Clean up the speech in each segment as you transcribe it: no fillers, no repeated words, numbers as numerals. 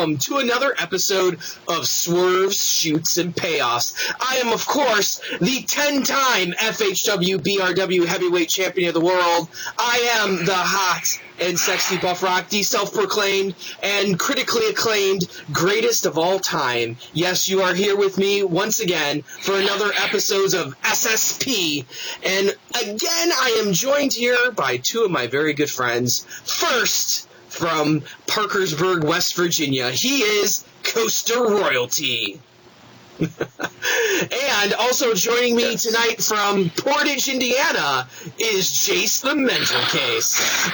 welcome to another episode of Swerves, Shoots, and Payoffs. I am, of course, the 10-time FHW BRW Heavyweight Champion of the world. I am the hot and sexy Buff Rock, the self-proclaimed and critically acclaimed greatest of all time. Yes, you are here with me once again for another episode of SSP. And again, I am joined here by two of my very good friends. First, from Parkersburg, West Virginia, he is Coaster Royalty. And also joining me tonight from Portage, Indiana, is Jace the Mental Case.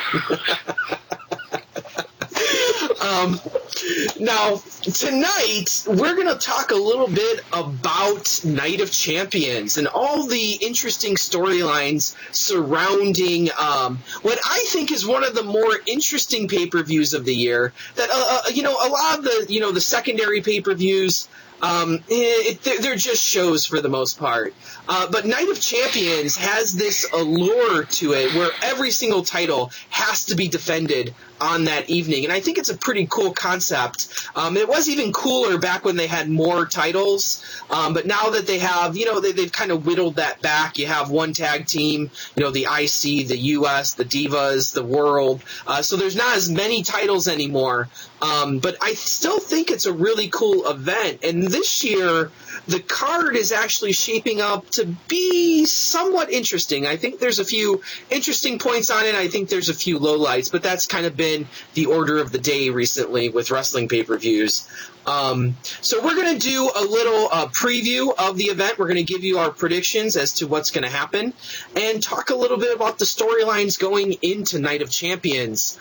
Now, tonight, we're going to talk a little bit about Night of Champions and all the interesting storylines surrounding what I think is one of the more interesting pay-per-views of the year. That, a lot of the secondary pay-per-views, they're just shows for the most part. But Night of Champions has this allure to it where every single title has to be defended on that evening. And I think it's a pretty cool concept. It was even cooler back when they had more titles. But now that they have, they've kind of whittled that back. You have one tag team, the IC, the US, the Divas, the World. So there's not as many titles anymore. But I still think it's a really cool event. And this year, the card is actually shaping up to be somewhat interesting. I think there's a few interesting points on it. I think there's a few lowlights, but that's kind of been the order of the day recently with wrestling pay-per-views. So we're going to do a little preview of the event. We're going to give you our predictions as to what's going to happen and talk a little bit about the storylines going into Night of Champions.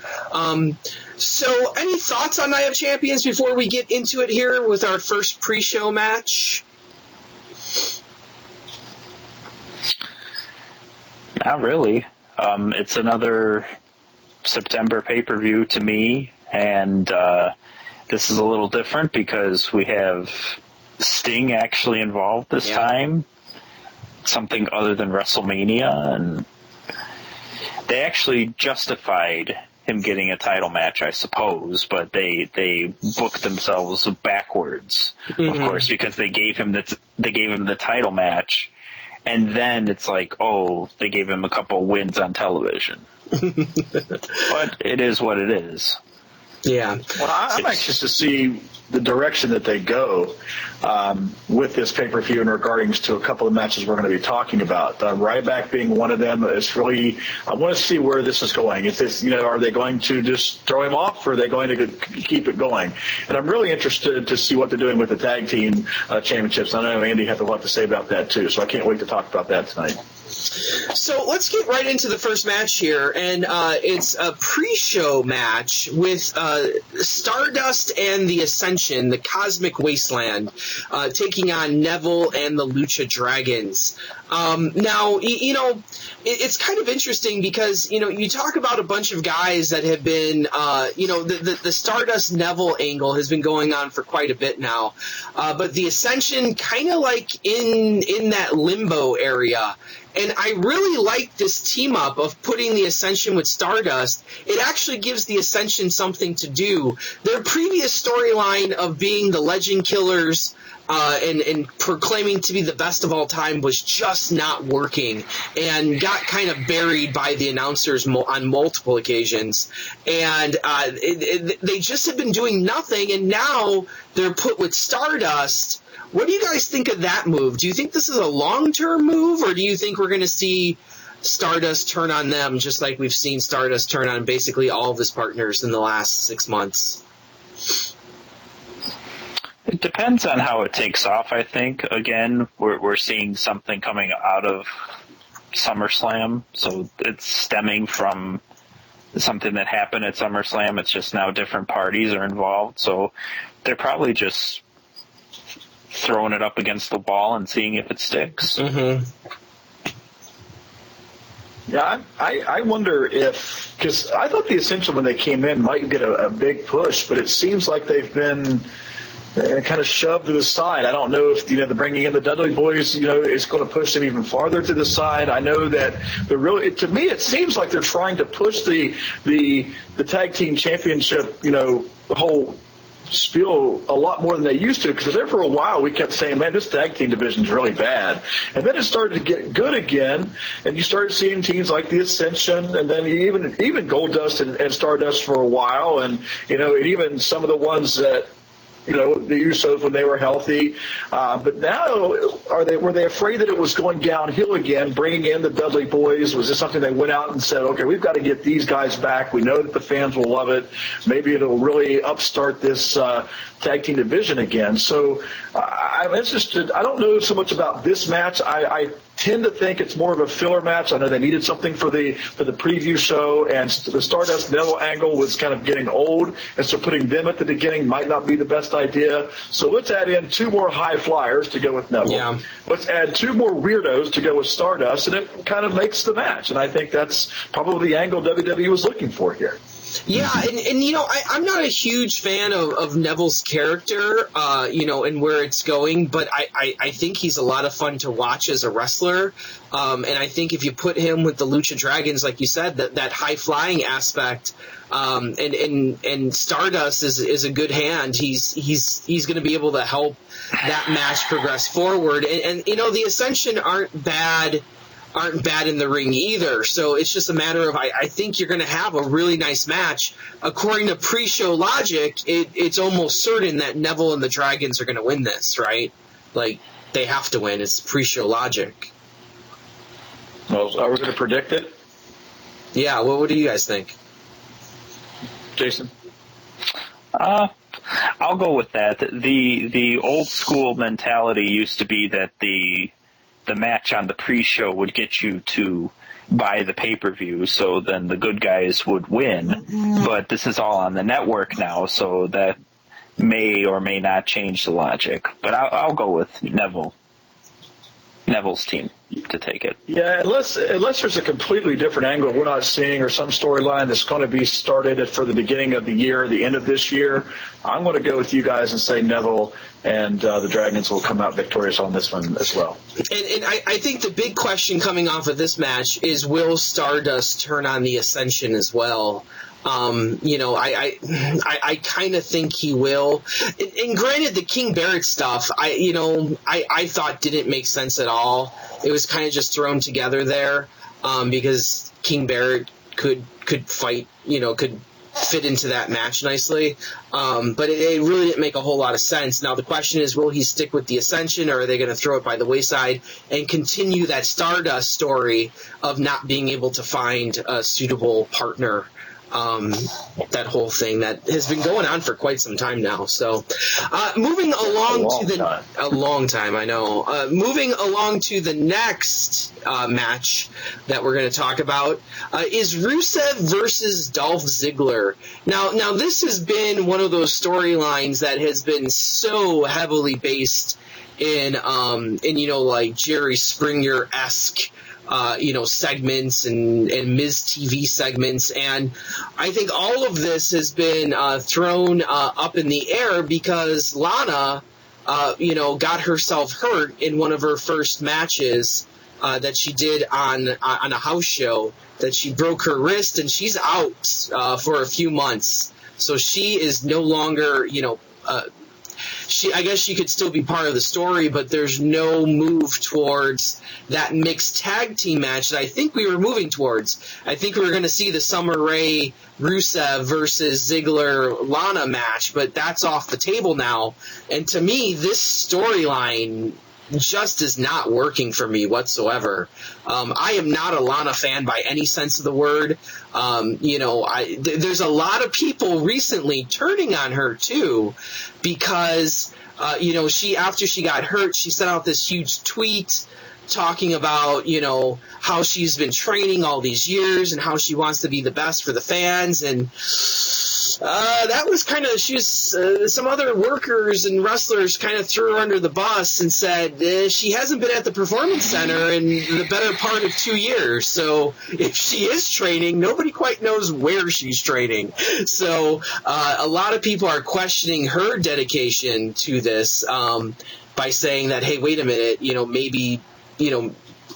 So any thoughts on Night of Champions before we get into it here with our first pre-show match? Not really. It's another September pay-per-view to me, and this is a little different because we have Sting actually involved this time, something other than WrestleMania, and they actually justified him getting a title match, I suppose, but they booked themselves backwards, of course, because they gave him the title match, and then it's like, oh, they gave him a couple wins on television. But it is what it is. Yeah. Well, I'm anxious to see the direction that they go with this pay-per-view in regards to a couple of matches we're going to be talking about. Ryback being one of them is really, I want to see where this is going. Is this, are they going to just throw him off, or are they going to keep it going? And I'm really interested to see what they're doing with the tag team championships. I know Andy has a lot to say about that too, so I can't wait to talk about that tonight. So let's get right into the first match here, and it's a pre-show match with Stardust and the Ascension, the Cosmic Wasteland, taking on Neville and the Lucha Dragons. Now, it's kind of interesting because, you talk about a bunch of guys that have been, the Stardust Neville angle has been going on for quite a bit now, but the Ascension kind of like in that limbo area. And I really like this team-up of putting the Ascension with Stardust. It actually gives the Ascension something to do. Their previous storyline of being the Legend Killers and proclaiming to be the best of all time was just not working and got kind of buried by the announcers on multiple occasions. And they just have been doing nothing, and now they're put with Stardust. What do you guys think of that move? Do you think this is a long-term move, or do you think we're going to see Stardust turn on them just like we've seen Stardust turn on basically all of his partners in the last 6 months? It depends on how it takes off, I think. Again, we're seeing something coming out of SummerSlam, so it's stemming from something that happened at SummerSlam. It's just now different parties are involved, so they're probably just throwing it up against the wall and seeing if it sticks. Mm-hmm. Yeah, I wonder if, because I thought the Ascension when they came in might get a big push, but it seems like they've been kind of shoved to the side. I don't know if the bringing in the Dudley Boys is going to push them even farther to the side. I know that to me it seems like they're trying to push the tag team championship the whole feel a lot more than they used to, because there for a while we kept saying, man, this tag team division is really bad. And then it started to get good again, and you started seeing teams like the Ascension, and then even Goldust and Stardust for a while, and, and even some of the ones that, the Usos when they were healthy. But now, were they afraid that it was going downhill again, bringing in the Dudley Boys? Was this something they went out and said, okay, we've got to get these guys back. We know that the fans will love it. Maybe it'll really upstart this tag team division again. So I'm interested. I don't know so much about this match. I tend to think it's more of a filler match. I know they needed something for the preview show, and the Stardust Neville angle was kind of getting old, and so putting them at the beginning might not be the best idea. So let's add in 2 more high flyers to go with Neville. Yeah. Let's add 2 more weirdos to go with Stardust, and it kind of makes the match. And I think that's probably the angle WWE was looking for here. Yeah, and I'm not a huge fan of Neville's character, and where it's going, but I think he's a lot of fun to watch as a wrestler, and I think if you put him with the Lucha Dragons, like you said, that high-flying aspect, and Stardust is a good hand. He's going to be able to help that match progress forward, and the Ascension aren't bad in the ring either. So it's just a matter of, I think you're going to have a really nice match. According to pre-show logic, it's almost certain that Neville and the Dragons are going to win this, right? Like, they have to win. It's pre-show logic. Well, are we going to predict it? Yeah, what do you guys think? Jason? I'll go with that. The old school mentality used to be that the match on the pre-show would get you to buy the pay-per-view, so then the good guys would win. But this is all on the network now, so that may or may not change the logic. But I'll go with Neville's team to take it. Yeah, unless there's a completely different angle we're not seeing, or some storyline that's going to be started for the beginning of the year, the end of this year, I'm going to go with you guys and say Neville and the Dragons will come out victorious on this one as well. And I think the big question coming off of this match is, will Stardust turn on the Ascension as well? I kind of think he will. And granted, the King Barrett stuff, I thought didn't make sense at all. It was kind of just thrown together there, because King Barrett could fight, could fit into that match nicely. But it really didn't make a whole lot of sense. Now the question is, will he stick with the Ascension, or are they going to throw it by the wayside and continue that Stardust story of not being able to find a suitable partner? That whole thing that has been going on for quite some time now. So, moving along a long time, I know. Moving along to the next match that we're going to talk about is Rusev versus Dolph Ziggler. Now this has been one of those storylines that has been so heavily based in like Jerry Springer-esque segments and Miz TV segments. And I think all of this has been thrown up in the air because Lana, got herself hurt in one of her first matches that she did on a house show, that she broke her wrist and she's out for a few months. So she is no longer, I guess she could still be part of the story, but there's no move towards that mixed tag team match that I think we were moving towards. I think we were going to see the Summer Rae Rusev versus Ziggler Lana match, but that's off the table now. And to me, this storyline just is not working for me whatsoever. I am not a Lana fan by any sense of the word. There's a lot of people recently turning on her too, because she, after she got hurt, she sent out this huge tweet talking about how she's been training all these years and how she wants to be the best for the fans. And that was kind of, some other workers and wrestlers kind of threw her under the bus and said she hasn't been at the Performance Center in the better part of 2 years. So if she is training, nobody quite knows where she's training. So a lot of people are questioning her dedication to this by saying that, hey, wait a minute,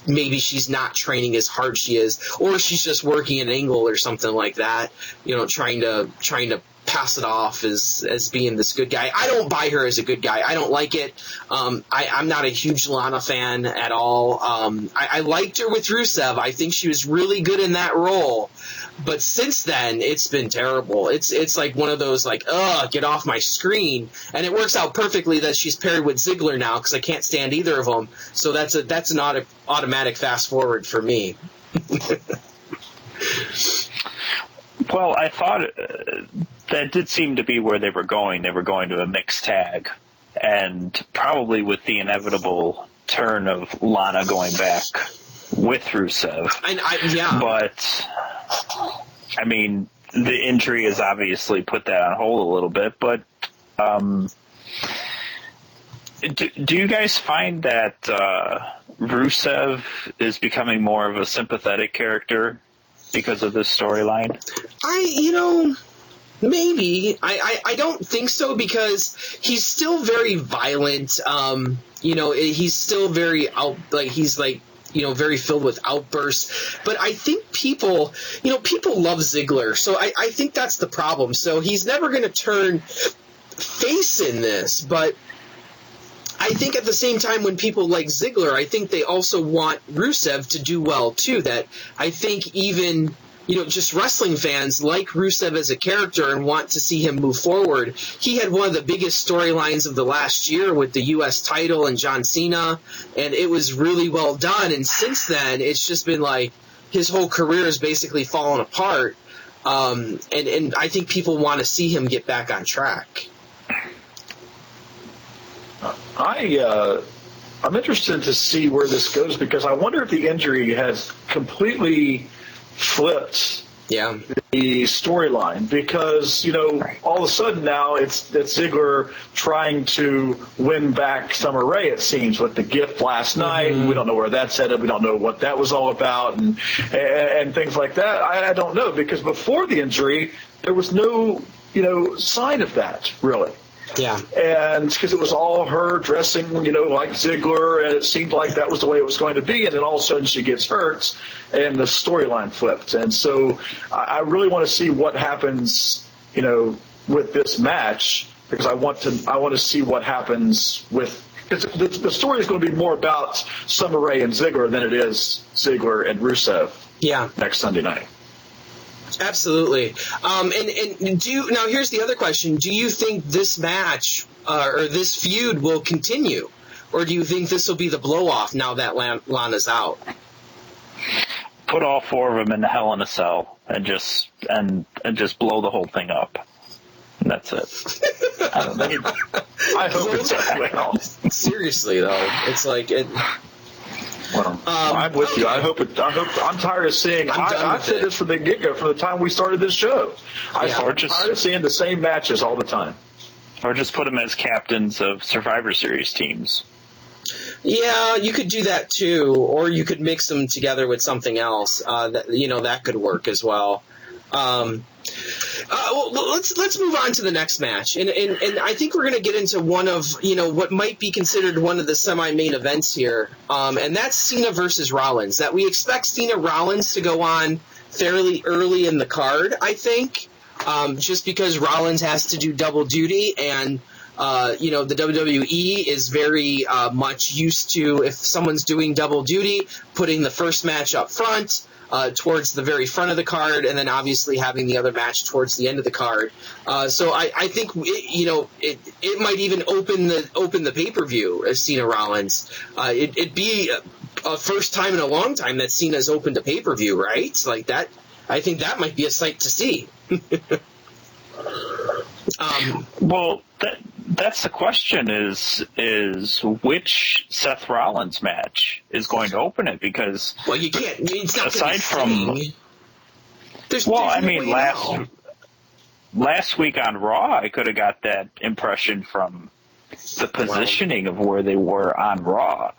maybe she's not training as hard as she is, or she's just working an angle or something like that, trying to pass it off as being this good guy. I don't buy her as a good guy. I don't like it. I'm not a huge Lana fan at all. I liked her with Rusev. I think she was really good in that role. But since then, it's been terrible. It's like one of those like, ugh, get off my screen. And it works out perfectly that she's paired with Ziggler now because I can't stand either of them. So that's an automatic fast forward for me. Well, I thought that did seem to be where they were going. They were going to a mixed tag. And probably with the inevitable turn of Lana going back with Rusev. Yeah. But, I mean, the injury has obviously put that on hold a little bit. But do you guys find that Rusev is becoming more of a sympathetic character because of this storyline? Maybe. I don't think so because he's still very violent. He's still very very filled with outbursts. But I think people love Ziggler. So I think that's the problem. So he's never going to turn face in this. But I think at the same time when people like Ziggler, I think they also want Rusev to do well too. That I think even just wrestling fans like Rusev as a character and want to see him move forward. He had one of the biggest storylines of the last year with the U.S. title and John Cena, and it was really well done. And since then, it's just been like his whole career has basically fallen apart. And I think people want to see him get back on track. I'm interested to see where this goes because I wonder if the injury has completely flipped the storyline because, all of a sudden now it's Ziggler trying to win back Summer Rae, it seems, with the gift last night. We don't know where that's headed. We don't know what that was all about and things like that. I don't know because before the injury, there was no, sign of that, really. Yeah. And because it was all her dressing, like Ziggler, and it seemed like that was the way it was going to be. And then all of a sudden she gets hurt, and the storyline flipped. And so I really want to see what happens, with this match because I want to see what happens with. Because the story is going to be more about Summer Rae and Ziggler than it is Ziggler and Rusev. Yeah. Next Sunday night. Absolutely. And now here's the other question. Do you think this match or this feud will continue? Or do you think this will be the blow-off now that Lana's out? Put all four of them in the Hell in a Cell and just blow the whole thing up. And that's it. I don't know. I hope it's that way. Seriously, though. It's like it... Well, I'm with you. I'm tired of seeing. I've said this from the get-go, from the time we started this show. I'm tired of seeing the same matches all the time. Or just put them as captains of Survivor Series teams. Yeah, you could do that too, or you could mix them together with something else. That could work as well. Let's move on to the next match, and I think we're going to get into one of what might be considered one of the semi-main events here, and that's Cena versus Rollins. That we expect Cena Rollins to go on fairly early in the card, I think, just because Rollins has to do double duty, and the WWE is very much used to, if someone's doing double duty, putting the first match up front. Towards the very front of the card, and then obviously having the other match towards the end of the card. So I think it might even open the pay-per-view as Cena Rollins. It'd be a first time in a long time that Cena's opened a pay-per-view, right? Like that. I think that might be a sight to see. Well, that's the question is which Seth Rollins match is going to open it because you can't. It's not aside from last week on Raw, I could have got that impression from the positioning of where they were on Raw,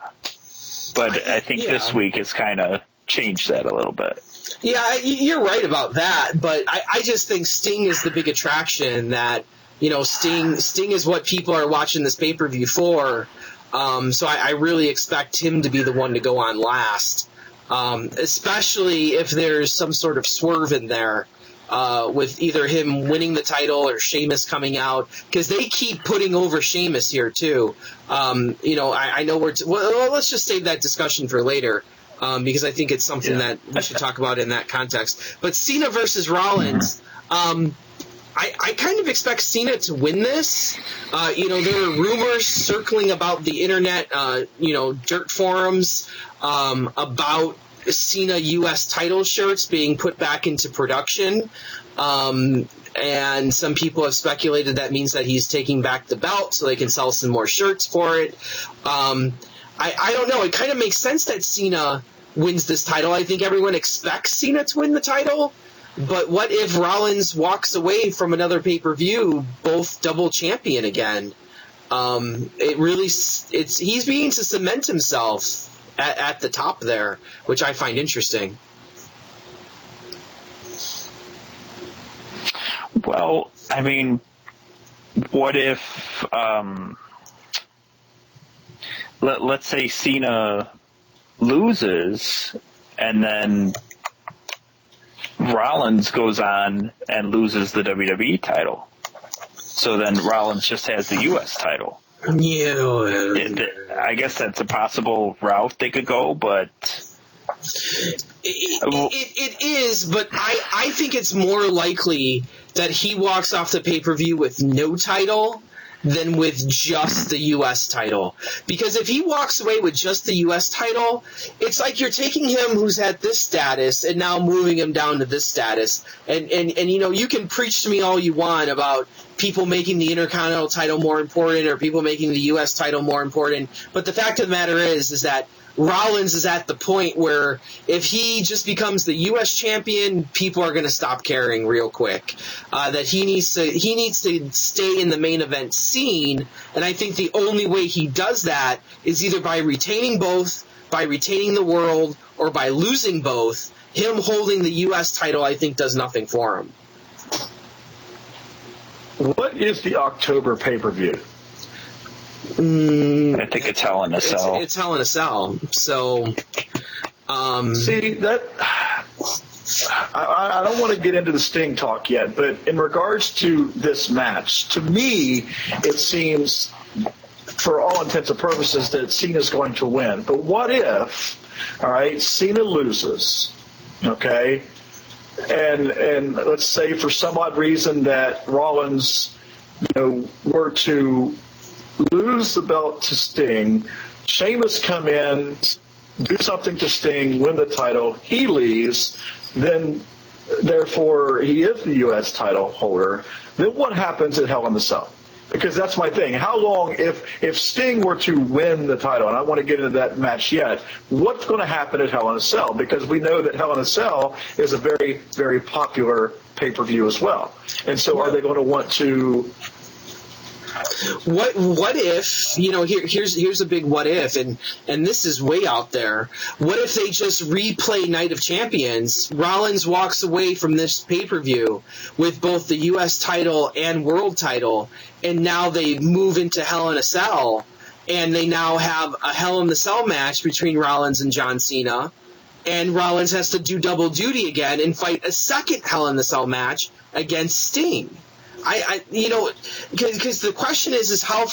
but I think this week has kind of changed that a little bit. Yeah, you're right about that, but I just think Sting is the big attraction. That Sting is what people are watching this pay-per-view for. So I really expect him to be the one to go on last, especially if there's some sort of swerve in there. with either him winning the title or Sheamus coming out, because they keep putting over Sheamus here too. I know well, let's just save that discussion for later. Because I think it's something that we should talk about in that context. But Cena versus Rollins, I kind of expect Cena to win this. There are rumors circling about the internet, dirt forums about Cena U.S. title shirts being put back into production. And some people have speculated that means that he's taking back the belt so they can sell some more shirts for it. I don't know. It kind of makes sense that Cena wins this title. I think everyone expects Cena to win the title. But what if Rollins walks away from another pay-per-view, both double champion again? He's beginning to cement himself at the top there, which I find interesting. Well, I mean, what if... let's say Cena loses, and then Rollins goes on and loses the WWE title. So then Rollins just has the U.S. title. Yeah. I guess that's a possible route they could go, but... It is, but I think it's more likely that he walks off the pay-per-view with no title than with just the U.S. title. Because if he walks away with just the U.S. title, it's like you're taking him who's at this status and now moving him down to this status. And you can preach to me all you want about people making the Intercontinental title more important or people making the U.S. title more important. But the fact of the matter is that Rollins is at the point where if he just becomes the U.S. champion, people are going to stop caring real quick. That he needs to stay in the main event scene, and I think the only way he does that is either by retaining both, by retaining the world, or by losing both. Him holding the U.S. title, I think, does nothing for him. What is the October pay-per-view? I think it's Hell in a Cell. It's Hell in a Cell. So, see that I don't want to get into the Sting talk yet, but in regards to this match, to me, it seems, for all intents and purposes, that Cena's going to win. But what if, all right, Cena loses, okay, and let's say for some odd reason that Rollins, were to lose the belt to Sting, Sheamus come in, do something to Sting, win the title, he leaves, then therefore he is the U.S. title holder. Then what happens at Hell in a Cell? Because that's my thing. How long, if Sting were to win the title, and I want to get into that match yet, what's going to happen at Hell in a Cell? Because we know that Hell in a Cell is a very, very popular pay-per-view as well. And so are they going to want to... What if, here's a big what if, and this is way out there. What if they just replay Night of Champions? Rollins walks away from this pay-per-view with both the U.S. title and world title, and now they move into Hell in a Cell, and they now have a Hell in the Cell match between Rollins and John Cena, and Rollins has to do double duty again and fight a second Hell in the Cell match against Sting. Because the question is how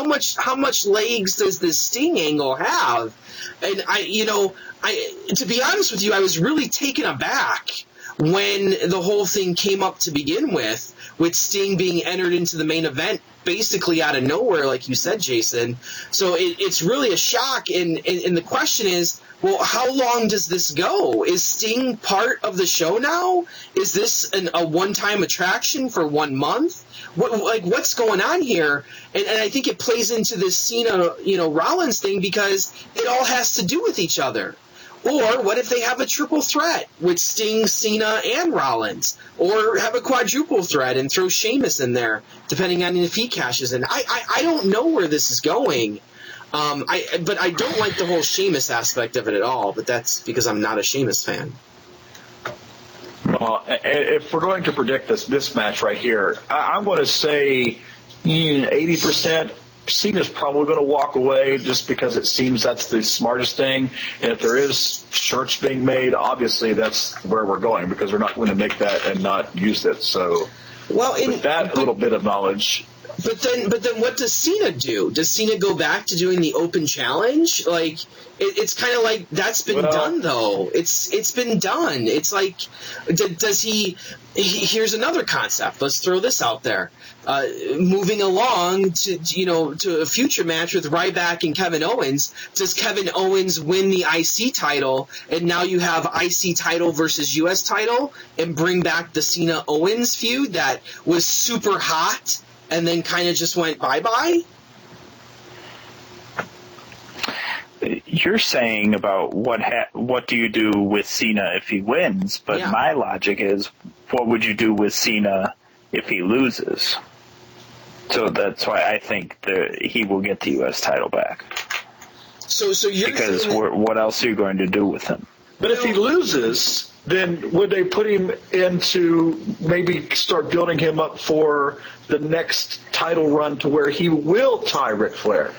much legs does this Sting angle have? And to be honest with you, I was really taken aback when the whole thing came up to begin with Sting being entered into the main event basically out of nowhere, like you said, Jason. So it's really a shock, and the question is, well, how long does this go? Is Sting part of the show now? Is this a one-time attraction for 1 month? What's going on here? And I think it plays into this Cena, Rollins thing because it all has to do with each other. Or what if they have a triple threat with Sting, Cena, and Rollins? Or have a quadruple threat and throw Sheamus in there, depending on if he cashes in. I don't know where this is going. But I don't like the whole Sheamus aspect of it at all, but that's because I'm not a Sheamus fan. Well, if we're going to predict this match right here, I'm going to say 80% Cena's probably going to walk away just because it seems that's the smartest thing. And if there is shirts being made, obviously that's where we're going because we're not going to make that and not use it. So with that little bit of knowledge. But then what does Cena do? Does Cena go back to doing the open challenge? Like it's kind of like that's been done though. It's been done. It's like does he? Here's another concept. Let's throw this out there. Moving along to a future match with Ryback and Kevin Owens. Does Kevin Owens win the IC title, and now you have IC title versus US title, and bring back the Cena Owens feud that was super hot? And then kind of just went bye-bye? You're saying about what do you do with Cena if he wins, but my logic is, what would you do with Cena if he loses? So that's why I think he will get the U.S. title back. So you're because what else are you going to do with him? But if he loses, then would they put him into maybe start building him up for the next title run to where he will tie Ric Flair?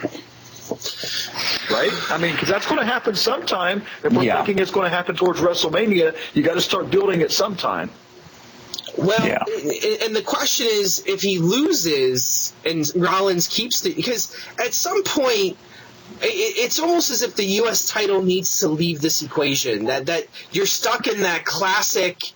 Right? I mean, because that's going to happen sometime. If we're thinking it's going to happen towards WrestleMania, you got to start building it sometime. Well, and the question is, if he loses and Rollins keeps because at some point, it's almost as if the U.S. title needs to leave this equation. That you're stuck in that classic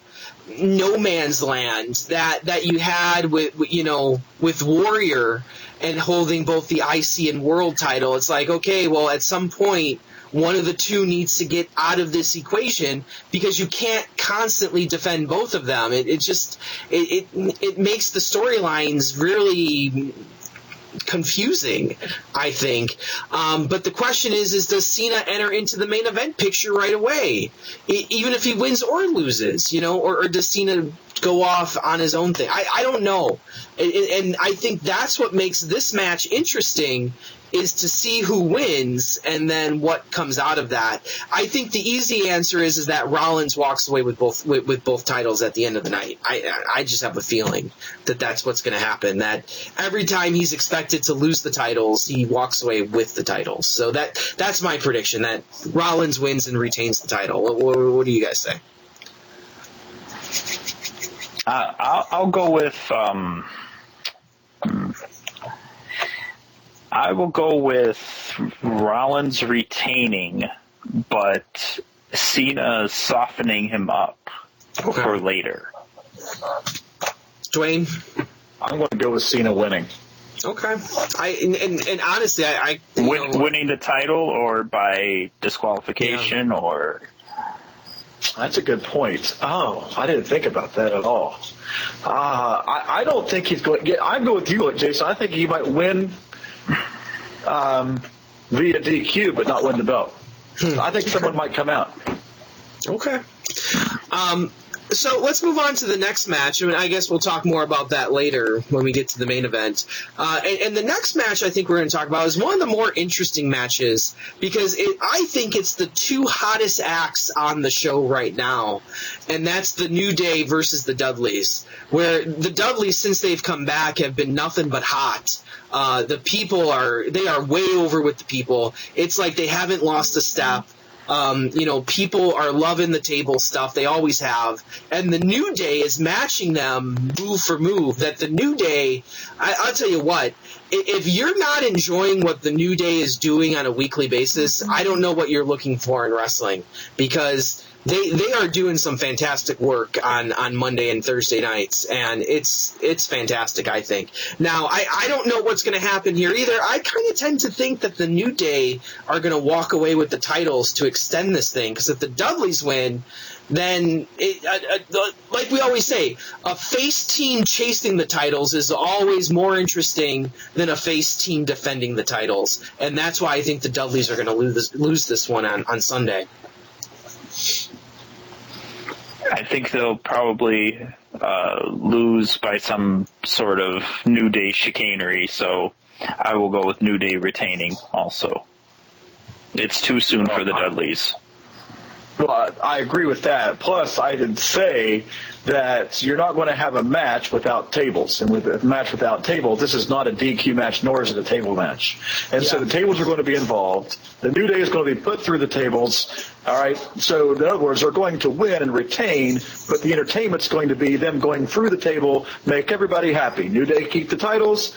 no man's land that you had with Warrior and holding both the IC and World title. It's like, okay, well, at some point, one of the two needs to get out of this equation because you can't constantly defend both of them. It makes the storylines really confusing, I think. But the question is does Cena enter into the main event picture right away, even if he wins or loses, or does Cena go off on his own thing? I don't know. And I think that's what makes this match interesting, is to see who wins and then what comes out of that. I think the easy answer is that Rollins walks away with both titles at the end of the night. I just have a feeling that that's what's going to happen, that every time he's expected to lose the titles, he walks away with the titles. So that's my prediction, that Rollins wins and retains the title. What do you guys say? I'll go with I will go with Rollins retaining, but Cena softening him up for later. Dwayne? I'm going to go with Cena winning. Okay. And honestly, winning the title or by disqualification or... That's a good point. Oh, I didn't think about that at all. I don't think he's going to get... I go with you, Jason. I think he might win via DQ, but not win the belt. I think someone might come out. Okay. So let's move on to the next match. I mean, I guess we'll talk more about that later when we get to the main event. And the next match I think we're going to talk about is one of the more interesting matches because I think it's the two hottest acts on the show right now, and that's the New Day versus the Dudleys, where the Dudleys, since they've come back, have been nothing but hot. The people are way over with the people. It's like they haven't lost a step. People are loving the table stuff. They always have. And the New Day is matching them move for move. That the New Day, I'll tell you what, if you're not enjoying what the New Day is doing on a weekly basis, I don't know what you're looking for in wrestling, because they are doing some fantastic work on Monday and Thursday nights, and it's fantastic, I think. Now, I don't know what's going to happen here either. I kind of tend to think that the New Day are going to walk away with the titles to extend this thing, because if the Dudleys win, then, like we always say, a face team chasing the titles is always more interesting than a face team defending the titles, and that's why I think the Dudleys are going to lose this one on Sunday. I think they'll probably lose by some sort of New Day chicanery, so I will go with New Day retaining also. It's too soon for the Dudleys. Well, I agree with that. Plus, I did say that you're not going to have a match without tables. And with a match without tables, this is not a DQ match, nor is it a table match. And so the tables are going to be involved. The New Day is going to be put through the tables. All right. So in other words, they're going to win and retain, but the entertainment's going to be them going through the table, make everybody happy. New Day keep the titles.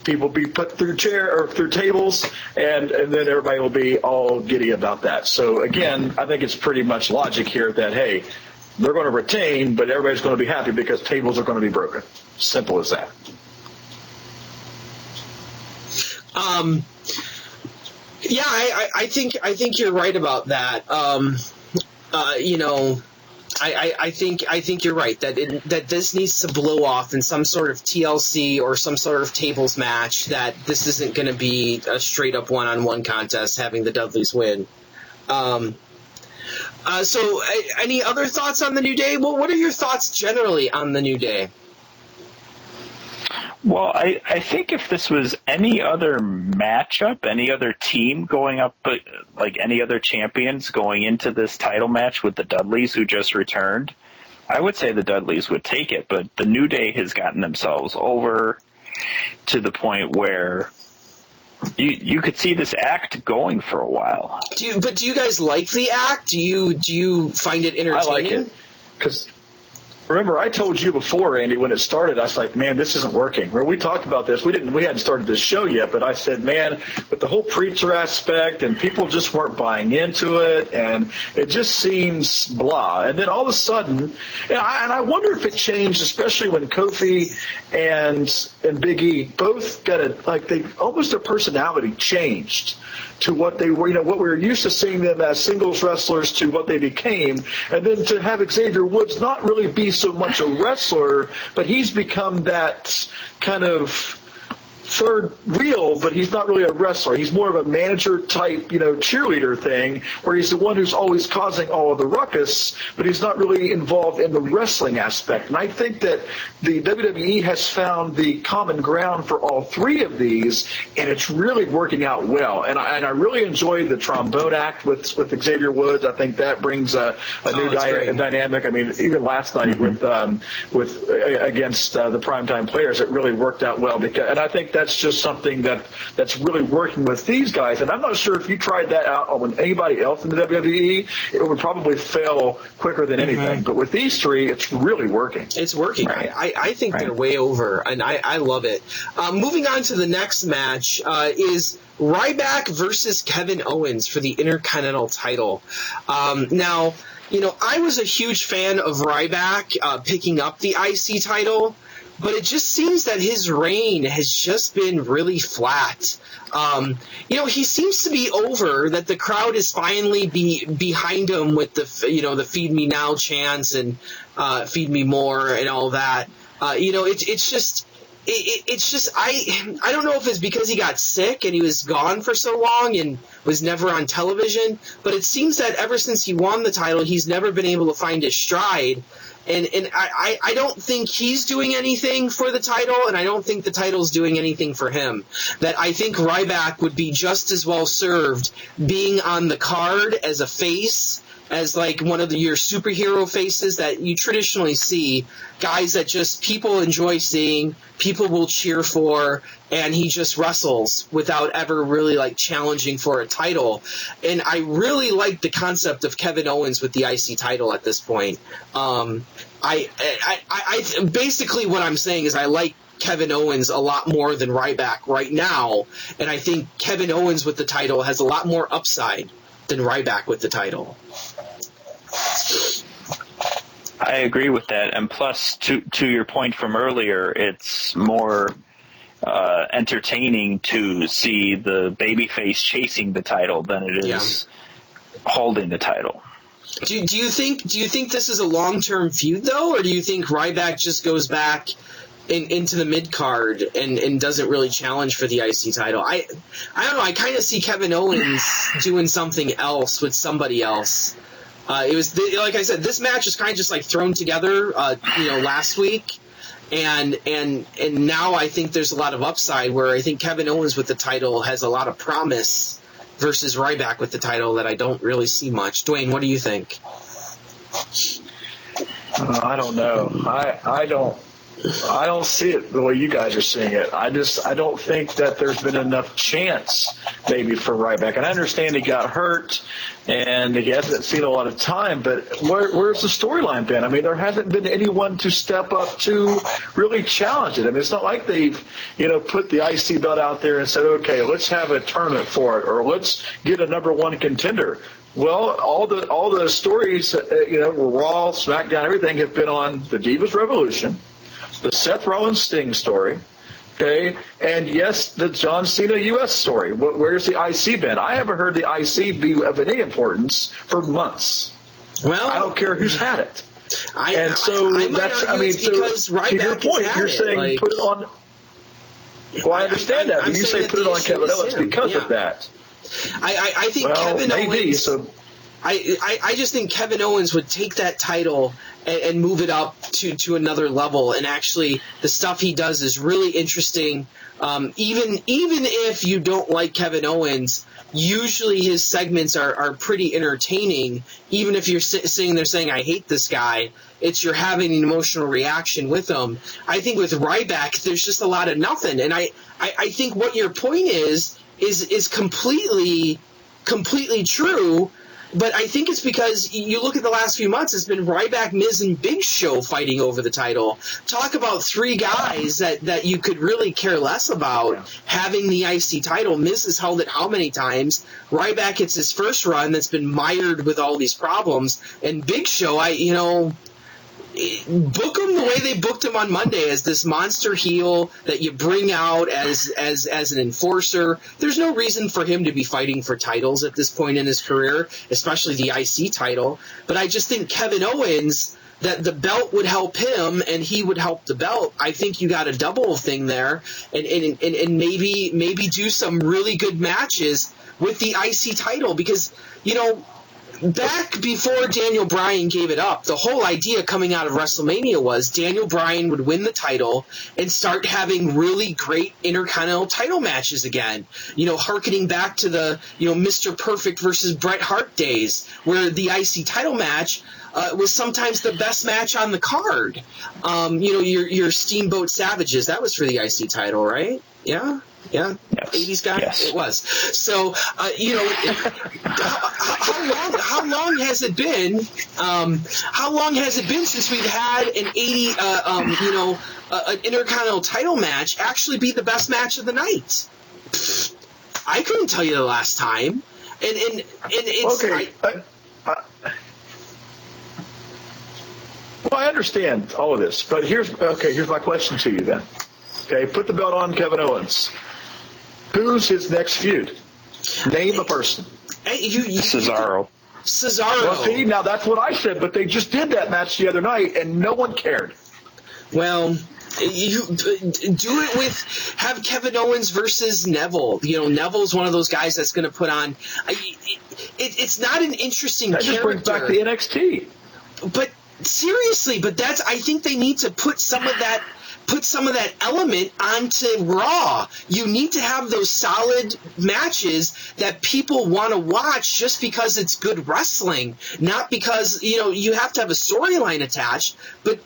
People be put through through tables, and then everybody will be all giddy about that. So again, I think it's pretty much logic here that, hey, they're going to retain, but everybody's going to be happy because tables are going to be broken. Simple as that. Yeah, I think you're right about that. I think you're right that this needs to blow off in some sort of TLC or some sort of tables match. That this isn't going to be a straight up one-on-one contest having the Dudleys win. So, any other thoughts on the New Day? Well, what are your thoughts generally on the New Day? Well, I think if this was any other matchup, any other team going up, like any other champions going into this title match with the Dudleys who just returned, I would say the Dudleys would take it. But the New Day has gotten themselves over to the point where you could see this act going for a while. Do you guys like the act? Do you find it entertaining? I like it because remember I told you before, Andy, when it started, I was like, man, this isn't working. We talked about this. We hadn't started this show yet, but I said, man, with the whole preacher aspect and people just weren't buying into it, and it just seems blah. And then all of a sudden, and I wonder if it changed, especially when Kofi and Big E both got their personality changed to what they were, what we were used to seeing them as singles wrestlers to what they became. And then to have Xavier Woods not really be so much a wrestler, but he's become that kind of third wheel, but he's not really a wrestler. He's more of a manager type, cheerleader thing, where he's the one who's always causing all of the ruckus, but he's not really involved in the wrestling aspect. And I think that the WWE has found the common ground for all three of these, and it's really working out well. And I really enjoy the trombone act with Xavier Woods. I think that brings a new dynamic. I mean, even last night with against the primetime players, it really worked out well. And I think that's just something that's really working with these guys. And I'm not sure if you tried that out on anybody else in the WWE, it would probably fail quicker than anything. But with these three, it's really working. It's working. Right. I think they're way over, and I love it. Moving on to the next match is Ryback versus Kevin Owens for the Intercontinental title. Now, I was a huge fan of Ryback picking up the IC title, but it just seems that his reign has just been really flat. He seems to be over, that the crowd is finally behind him with the Feed Me Now chants and Feed Me More and all that. It's just I don't know if it's because he got sick and he was gone for so long and was never on television, but it seems that ever since he won the title, he's never been able to find his stride. And I don't think he's doing anything for the title, and I don't think the title's doing anything for him. That I think Ryback would be just as well served being on the card as a face, as like one of your superhero faces that you traditionally see, guys that just people enjoy seeing, people will cheer for, and he just wrestles without ever really challenging for a title. And I really like the concept of Kevin Owens with the IC title at this point. I basically what I'm saying is I like Kevin Owens a lot more than Ryback right now, and I think Kevin Owens with the title has a lot more upside than Ryback with the title. I agree with that, and plus, to your point from earlier, it's more entertaining to see the babyface chasing the title than it is holding the title. Do you think this is a long-term feud though, or do you think Ryback just goes back into the mid card and doesn't really challenge for the IC title? I don't know. I kind of see Kevin Owens doing something else with somebody else. It was like I said, this match is kind of just thrown together, last week, and now I think there's a lot of upside where I think Kevin Owens with the title has a lot of promise versus Ryback with the title that I don't really see much. Dwayne, what do you think? I don't know. I don't see it the way you guys are seeing it. I don't think that there's been enough chance maybe for Ryback. And I understand he got hurt and he hasn't seen a lot of time, but where's the storyline been? I mean, there hasn't been anyone to step up to really challenge it. I mean, it's not like they've, put the IC belt out there and said, okay, let's have a tournament for it, or let's get a number one contender. Well, all the stories, Raw, SmackDown, everything have been on the Divas Revolution, the Seth Rollins Sting story, okay, and yes, the John Cena U.S. story. Where's the IC been? I haven't heard the IC be of any importance for months. Well, I don't care who's had it. To your point, you're saying put it on. Well, I understand that, but you say put it on Kevin Owens because of that. I think Kevin Owens. So. I just think Kevin Owens would take that title and move it up to another level. And actually, the stuff he does is really interesting. Even if you don't like Kevin Owens, usually his segments are pretty entertaining. Even if you're sitting there saying, I hate this guy, you're having an emotional reaction with him. I think with Ryback, there's just a lot of nothing. And I think what your point is completely true. But I think it's because you look at the last few months, it's been Ryback, Miz, and Big Show fighting over the title. Talk about three guys that you could really care less about having the IC title. Miz has held it how many times? Ryback, it's his first run that's been mired with all these problems. And Big Show, book him the way they booked him on Monday, as this monster heel that you bring out as an enforcer. There's no reason for him to be fighting for titles at this point in his career, especially the IC title. But I just think Kevin Owens, that the belt would help him and he would help the belt. I think you got a double thing there, and maybe do some really good matches with the IC title, because back before Daniel Bryan gave it up, the whole idea coming out of WrestleMania was Daniel Bryan would win the title and start having really great Intercontinental title matches again. Harkening back to the, Mr. Perfect versus Bret Hart days, where the IC title match was sometimes the best match on the card. Your Steamboat Savages, that was for the IC title, right? Yeah? Yeah, yes. 80s guy. Yes. It was. So, how long has it been? How long has it been since we've had an an Intercontinental title match actually be the best match of the night? I couldn't tell you the last time. And it's okay. Well, I understand all of this, but here's my question to you then. Okay, put the belt on Kevin Owens. Who's his next feud? Name a person. Cesaro. Well, see, now that's what I said, but they just did that match the other night, and no one cared. Well, you do it with, have Kevin Owens versus Neville. Neville's one of those guys that's going to put on. It's not an interesting that character. That just brings back the NXT. But seriously, I think they need to put some of that element onto Raw. You need to have those solid matches that people want to watch just because it's good wrestling, not because, you have to have a storyline attached. But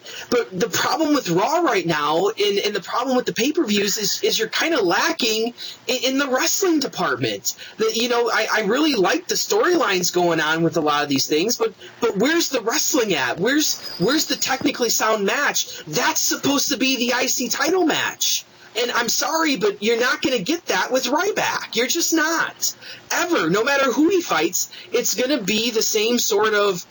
the problem with Raw right now and the problem with the pay-per-views is you're kind of lacking in the wrestling department. I really like the storylines going on with a lot of these things, but where's the wrestling at? Where's the technically sound match? That's supposed to be the IC title match. And I'm sorry, but you're not going to get that with Ryback. You're just not. Ever. No matter who he fights, it's going to be the same sort of,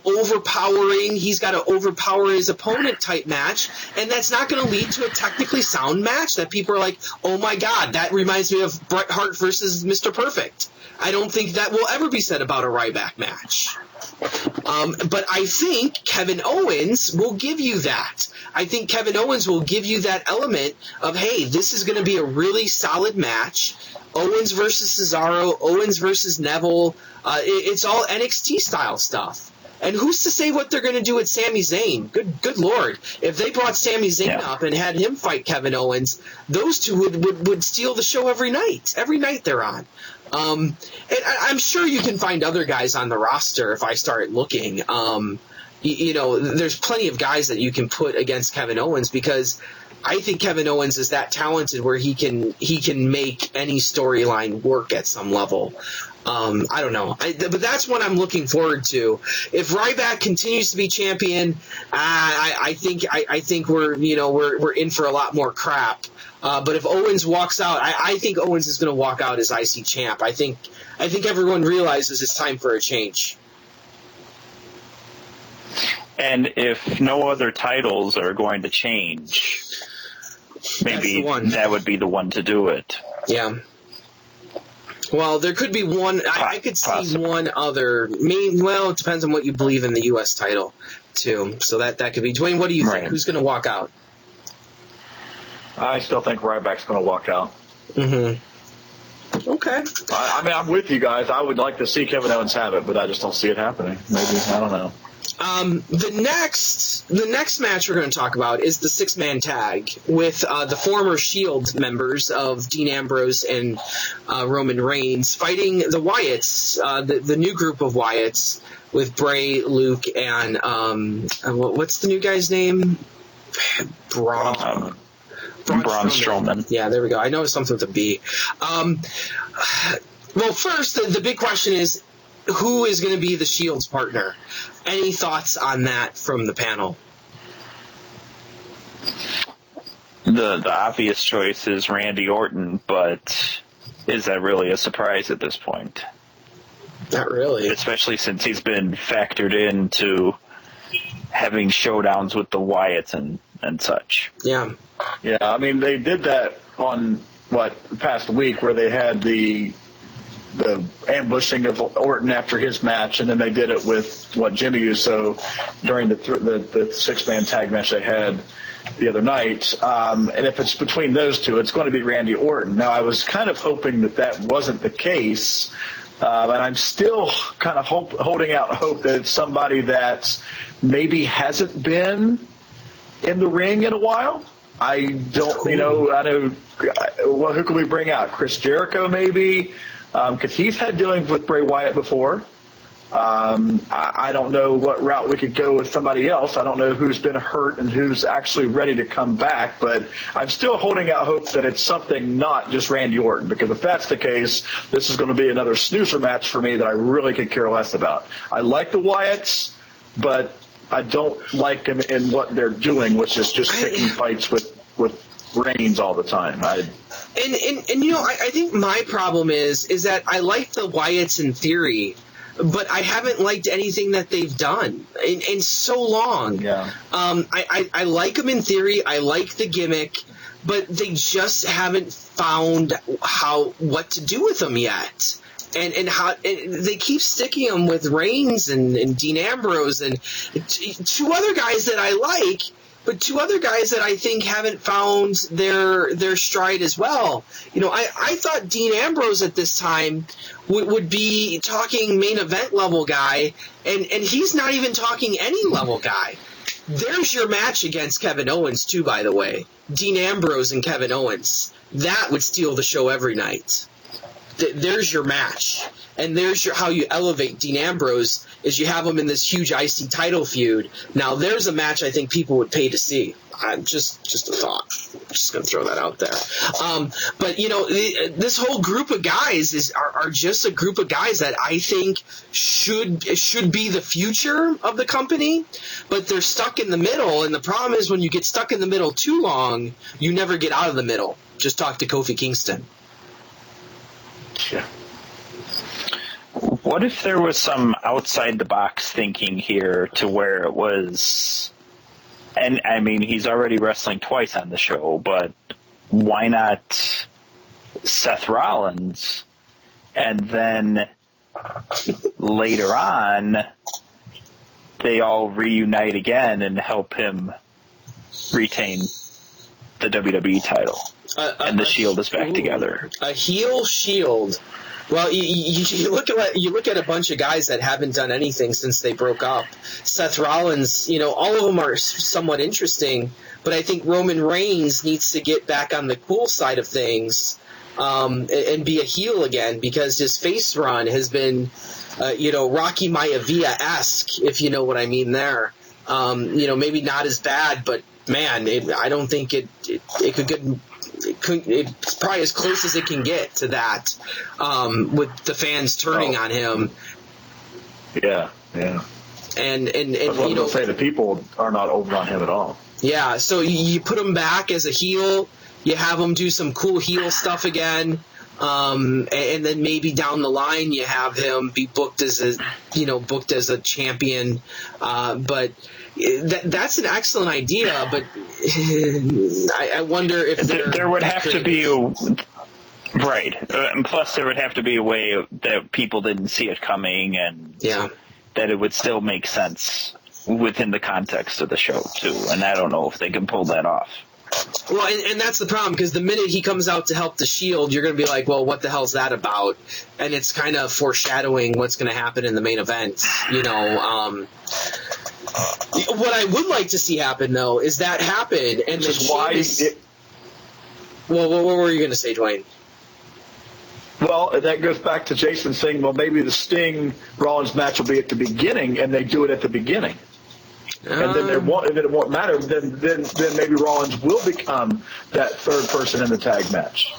overpowering, he's got to overpower his opponent type match, and that's not going to lead to a technically sound match that people are like, oh my God, that reminds me of Bret Hart versus Mr. Perfect. I don't think that will ever be said about a Ryback match. But I think Kevin Owens will give you that. I think Kevin Owens will give you that element of, hey, this is going to be a really solid match. Owens versus Cesaro, Owens versus Neville. It's all NXT-style stuff. And who's to say what they're going to do with Sami Zayn? Good Lord. If they brought Sami Zayn up and had him fight Kevin Owens, those two would steal the show every night. Every night they're on. And I'm sure you can find other guys on the roster if I start looking. there's plenty of guys that you can put against Kevin Owens, because I think Kevin Owens is that talented where he can make any storyline work at some level. I don't know, but that's what I'm looking forward to. If Ryback continues to be champion, I think we're in for a lot more crap. But if Owens walks out, I think Owens is going to walk out as IC champ. I think everyone realizes it's time for a change. And if no other titles are going to change, maybe that would be the one to do it. Yeah. Well, there could be one. I could see Possibly. one other. Well, it depends on what you believe in the U.S. title, too. So that could be. Dwayne, what do you think? Right. Who's going to walk out? I still think Ryback's going to walk out. Mm-hmm. Okay. I mean, I'm with you guys. I would like to see Kevin Owens have it, but I just don't see it happening. Maybe. I don't know. The next match we're going to talk about is the 6-man tag with the former Shield members of Dean Ambrose and Roman Reigns fighting the Wyatts, the new group of Wyatts with Bray, Luke, and what's the new guy's name? Braun Strowman. Yeah, there we go. I know it's something with a B. Well, first, the big question is, who is going to be the Shield's partner? Any thoughts on that from the panel? The obvious choice is Randy Orton, but is that really a surprise at this point? Not really. Especially since he's been factored into having showdowns with the Wyatts and such. Yeah. Yeah, I mean, they did that on, the past week where they had the ambushing of Orton after his match, and then they did it with Jimmy Uso during the 6-man tag match they had the other night. And if it's between those two, it's going to be Randy Orton. Now, I was kind of hoping that wasn't the case, and I'm still kind of holding out hope that it's somebody that maybe hasn't been in the ring in a while. I don't, who can we bring out? Chris Jericho, maybe? Because he's had dealings with Bray Wyatt before. I don't know what route we could go with somebody else. I don't know who's been hurt and who's actually ready to come back, but I'm still holding out hope that it's something not just Randy Orton, because if that's the case, this is going to be another snoozer match for me that I really could care less about. I like the Wyatts, but I don't like them in what they're doing, which is just picking fights with Reigns all the time. I think my problem is that I like the Wyatts in theory, but I haven't liked anything that they've done in so long. Yeah. I like them in theory. I like the gimmick, but they just haven't found what to do with them yet. And they keep sticking them with Reigns and Dean Ambrose and two other guys that I like, but two other guys that I think haven't found their stride as well. I thought Dean Ambrose at this time would be talking main event level guy, and he's not even talking any level guy. There's your match against Kevin Owens too, by the way. Dean Ambrose and Kevin Owens. That would steal the show every night. There's your match, and there's how you elevate Dean Ambrose is you have him in this huge IC title feud. Now there's a match I think people would pay to see. I'm just a thought. I'm just going to throw that out there. But this whole group of guys are just a group of guys that I think should be the future of the company, but they're stuck in the middle. And the problem is when you get stuck in the middle too long, you never get out of the middle. Just talk to Kofi Kingston. Yeah. What if there was some outside-the-box thinking here to where it was, and I mean, he's already wrestling twice on the show, but why not Seth Rollins, and then later on, they all reunite again and help him retain the WWE title. And the Shield is back together. A heel Shield. Well, you look at a bunch of guys that haven't done anything since they broke up. Seth Rollins, all of them are somewhat interesting, but I think Roman Reigns needs to get back on the cool side of things. and be a heel again, because his face run has been, Rocky Maivia-esque, if you know what I mean there. Maybe not as bad, but man, I don't think it could get. It's probably as close as it can get to that, with the fans turning on him. Yeah. And say the people are not over on him at all. Yeah, so you put him back as a heel, you have him do some cool heel stuff again, and then maybe down the line you have him be booked as a champion. But that's an excellent idea. But I wonder if there would have to be right. And plus, there would have to be a way that people didn't see it coming, and that it would still make sense within the context of the show too. And I don't know if they can pull that off. Well, and that's the problem, because the minute he comes out to help the Shield, you're going to be like, well, what the hell's that about? And it's kind of foreshadowing what's going to happen in the main event. What I would like to see happen, though, is that happen. And Well, what were you going to say, Dwayne? Well, that goes back to Jason saying, well, maybe the Sting Rollins match will be at the beginning, and they do it at the beginning. And then it won't matter. Then maybe Rollins will become that third person in the tag match.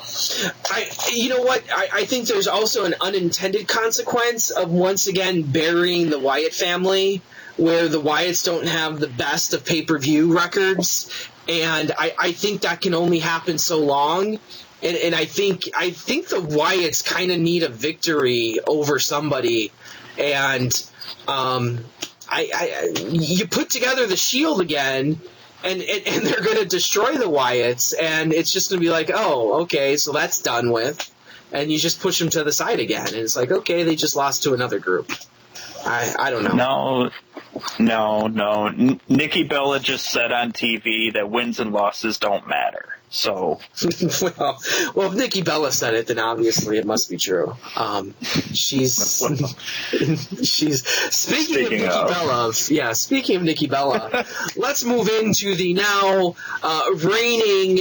You know what? I think there's also an unintended consequence of once again burying the Wyatt family, where the Wyatts don't have the best of pay-per-view records, and I think that can only happen so long. And I think the Wyatts kind of need a victory over somebody, and you put together the Shield again, and they're going to destroy the Wyatts, and it's just going to be like, oh, okay, so that's done with, and you just push them to the side again, and it's like, okay, they just lost to another group. I don't know. No. Nikki Bella just said on TV that wins and losses don't matter. So, well, if Nikki Bella said it, then obviously it must be true. She's speaking of Nikki Bella. Yeah, speaking of Nikki Bella, let's move into the now reigning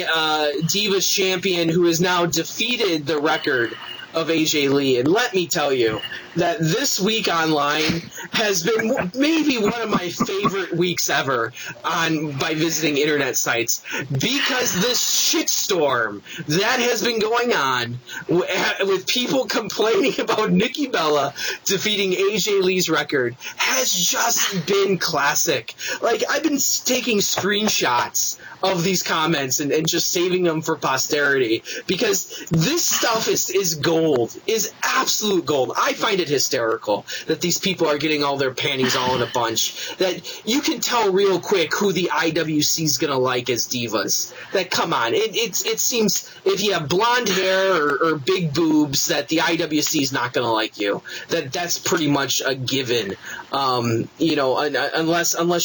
Divas champion, who has now defeated the record of AJ Lee. And let me tell you that this week online has been maybe one of my favorite weeks ever by visiting internet sites, because this shitstorm that has been going on with people complaining about Nikki Bella defeating AJ Lee's record has just been classic. Like, I've been taking screenshots of these comments and just saving them for posterity, because this stuff is gold, is absolute gold. I find it hysterical that these people are getting all their panties all in a bunch, that you can tell real quick who the IWC is going to like as divas. That, come on, it seems if you have blonde hair or big boobs that the IWC is not going to like you. That's pretty much a given. Unless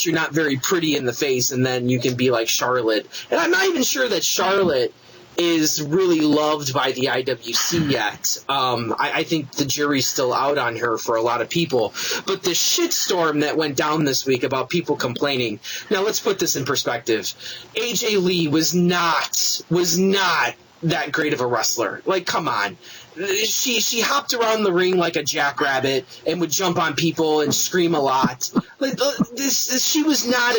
you're not very pretty in the face, and then you can be like Charlotte. And I'm not even sure that Charlotte is really loved by the IWC yet. I think the jury's still out on her for a lot of people. But the shitstorm that went down this week about people complaining. Now, let's put this in perspective. AJ Lee was not that great of a wrestler. Like, come on. She hopped around the ring like a jackrabbit and would jump on people and scream a lot. Like, she was not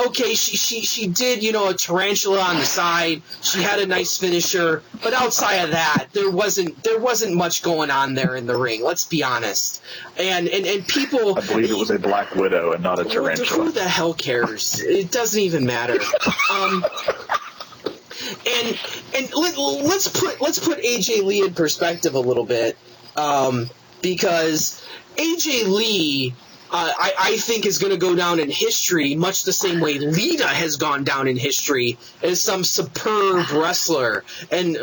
okay. She did, a tarantula on the side. She had a nice finisher, but outside of that, there wasn't much going on there in the ring. Let's be honest. And people, I believe it was a Black Widow and not a tarantula. Who the hell cares? It doesn't even matter. And let's put AJ Lee in perspective a little bit, because AJ Lee, I think, is going to go down in history much the same way Lita has gone down in history as some superb wrestler. And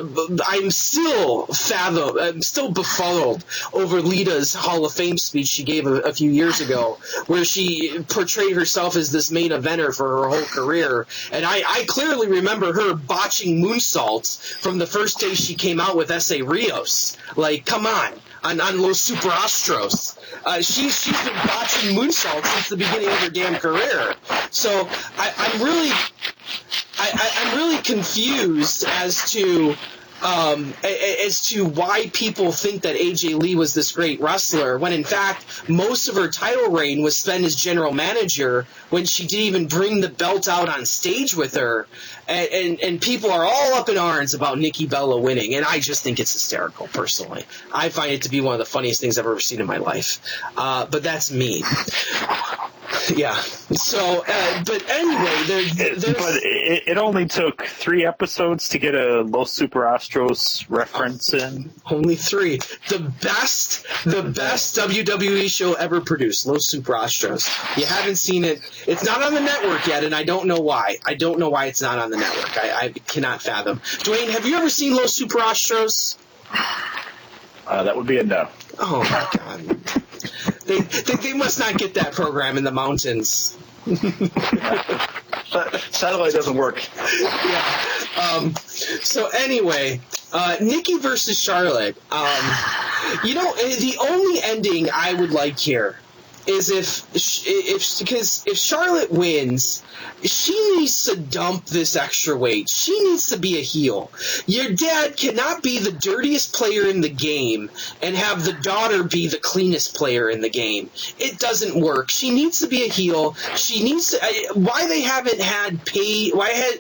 I'm still befuddled over Lita's Hall of Fame speech she gave a few years ago, where she portrayed herself as this main eventer for her whole career. And I clearly remember her botching moonsaults from the first day she came out with S.A. Rios. Like, come on Los Super Astros. She's been botching moonsaults since the beginning of her damn career. So I'm really confused as to as to why people think that AJ Lee was this great wrestler, when in fact most of her title reign was spent as general manager when she didn't even bring the belt out on stage with her. And people are all up in arms about Nikki Bella winning, and I just think it's hysterical, personally. I find it to be one of the funniest things I've ever seen in my life. But that's me. Yeah. So, but anyway, but it only took 3 episodes to get a Los Super Astros reference in. Only 3. The best WWE show ever produced, Los Super Astros. You haven't seen it. It's not on the network yet, and I don't know why. I don't know why it's not on the network. I cannot fathom. Dwayne, have you ever seen Los Super Astros? That would be a no. Oh, my God. They must not get that program in the mountains. Satellite doesn't work. Yeah. So anyway, Nikki versus Charlotte. The only ending I would like here is if Charlotte wins, she needs to dump this extra weight. She needs to be a heel. Your dad cannot be the dirtiest player in the game and have the daughter be the cleanest player in the game. It doesn't work. She needs to be a heel. She needs to. Why they haven't had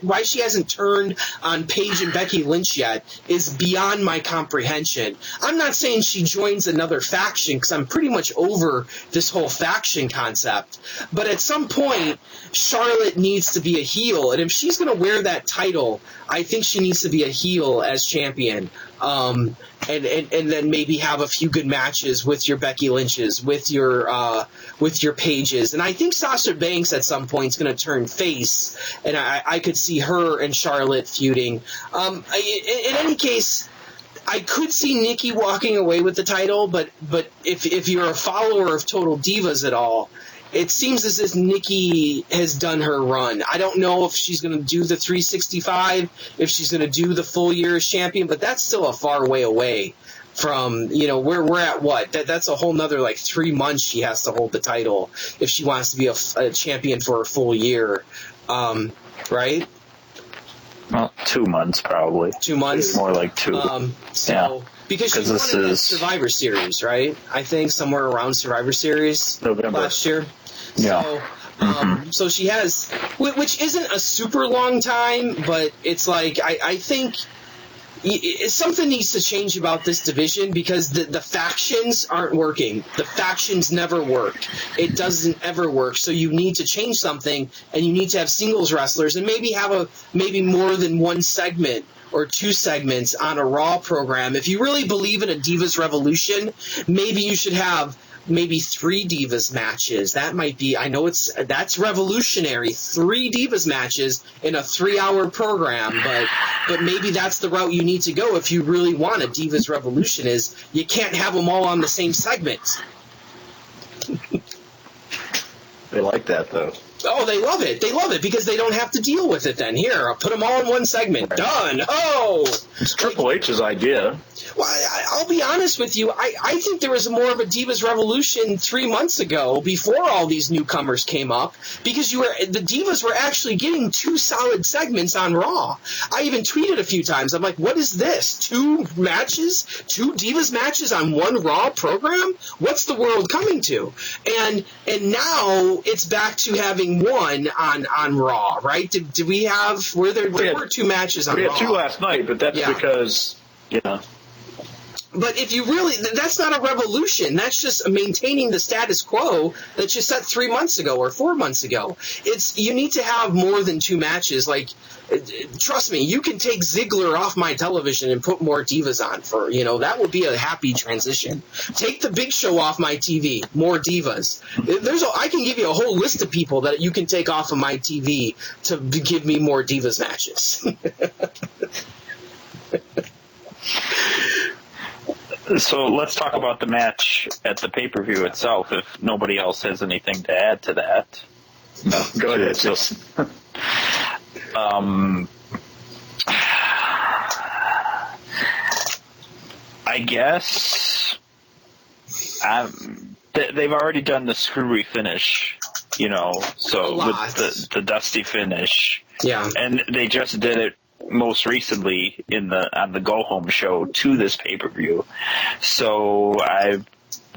why she hasn't turned on Paige and Becky Lynch yet is beyond my comprehension. I'm not saying she joins another faction because I'm pretty much over this whole faction concept. But at some point, Charlotte needs to be a heel, and if she's going to wear that title, I think she needs to be a heel as champion, and then maybe have a few good matches with your Becky Lynches, with your Paiges, and I think Sasha Banks at some point is going to turn face, and I could see her and Charlotte feuding. In any case, I could see Nikki walking away with the title, but if you're a follower of Total Divas at all, it seems as if Nikki has done her run. I don't know if she's going to do the 365, if she's going to do the full year as champion, but that's still a far way away from, where we're at what? That's a whole nother 3 months she has to hold the title if she wants to be a champion for a full year, right? Well, 2 months probably. 2 months? More like 2. Yeah. Because she won the Survivor Series, right? I think somewhere around Survivor Series November last year. Yeah. So, so she has, which isn't a super long time, but it's I think something needs to change about this division because the factions aren't working. The factions never work. It doesn't ever work. So you need to change something, and you need to have singles wrestlers, and maybe have maybe more than one segment or 2 segments on a Raw program. If you really believe in a Divas Revolution, maybe you should have maybe 3 Divas matches. That might be, I know that's revolutionary, 3 Divas matches in a 3-hour program, but maybe that's the route you need to go if you really want a Divas Revolution, is you can't have them all on the same segment. They like that, though. Oh, they love it. They love it because they don't have to deal with it then. Here, I'll put them all in one segment. Right. Done. Oh! It's Triple H's idea. Well, I'll be honest with you. I think there was more of a Divas Revolution 3 months ago before all these newcomers came up because the Divas were actually getting 2 solid segments on Raw. I even tweeted a few times. I'm like, what is this? 2 matches? 2 Divas matches on one Raw program? What's the world coming to? And now it's back to having one on Raw, right? Did we have – there were 2 matches on Raw. We had 2 last night, but that's because, But if you really, that's not a revolution. That's just maintaining the status quo that you set 3 months ago or 4 months ago. You need to have more than 2 matches. Trust me, you can take Ziggler off my television and put more Divas on for, that would be a happy transition. Take the Big Show off my TV, more Divas. I can give you a whole list of people that you can take off of my TV to give me more Divas matches. So let's talk about the match at the pay-per-view itself, if nobody else has anything to add to that. Go ahead, Jason. I guess they've already done the screwy finish, so with the dusty finish. Yeah. And they just did it most recently on the go home show to this pay-per-view. So I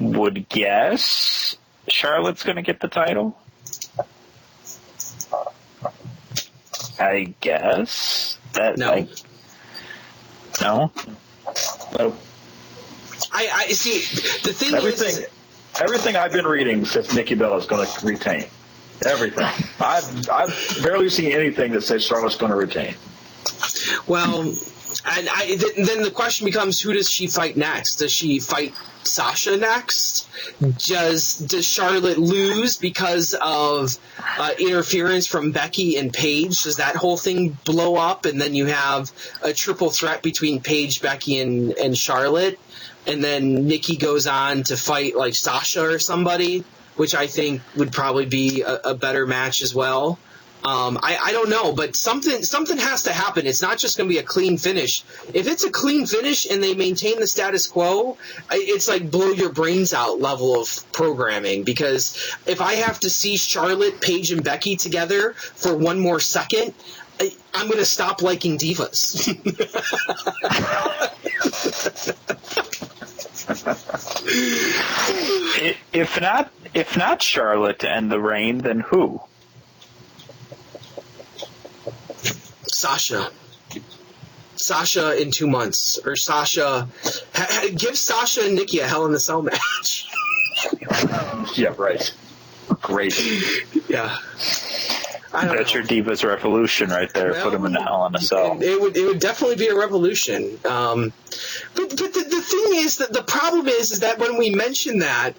would guess Charlotte's going to get the title. I guess that No. No. No. I see. The thing is, everything I've been reading says Nikki Bella is going to retain. Everything. I've barely seen anything that says Charlotte's going to retain. well, then the question becomes, who does she fight next? Does she fight Sasha next? Does Charlotte lose because of interference from Becky and Paige? Does that whole thing blow up, and then you have a triple threat between Paige, Becky, and Charlotte, and then Nikki goes on to fight like Sasha or somebody, which I think would probably be a better match as well. I don't know, but something has to happen. It's not just going to be a clean finish. If it's a clean finish and they maintain the status quo, it's like blow your brains out level of programming. Because if I have to see Charlotte, Paige, and Becky together for one more second, I'm going to stop liking divas. If not Charlotte to end the reign, then who? Sasha in 2 months, or Sasha. Give Sasha and Nikki a Hell in a Cell match. Yeah, right. Great. Yeah. That's your Divas Revolution right there. Well, put them in the Hell in a Cell. It would definitely be a revolution. But the thing is that the problem is that when we mention that,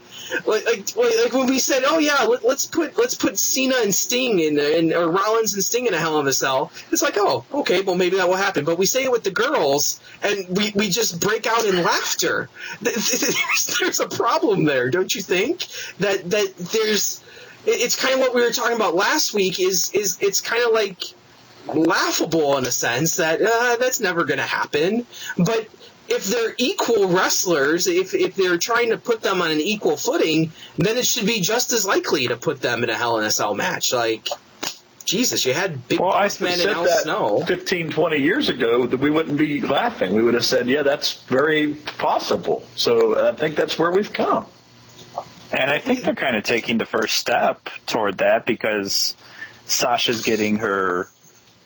like when we said, oh yeah, let's put Cena and Sting or Rollins and Sting in a Hell in a Cell, it's like, oh, okay, well maybe that will happen. But we say it with the girls, and we just break out in laughter. There's a problem there, don't you think? That there's. It's kind of what we were talking about last week. Is it's kind of like laughable in a sense that that's never going to happen. But if they're equal wrestlers, if they're trying to put them on an equal footing, then it should be just as likely to put them in a Hell in a Cell match. Like, Jesus, you had Big Boss Man and Al Snow 15, 20 years ago, that we wouldn't be laughing. We would have said, yeah, that's very possible. So I think that's where we've come. And I think they're kind of taking the first step toward that, because Sasha's getting her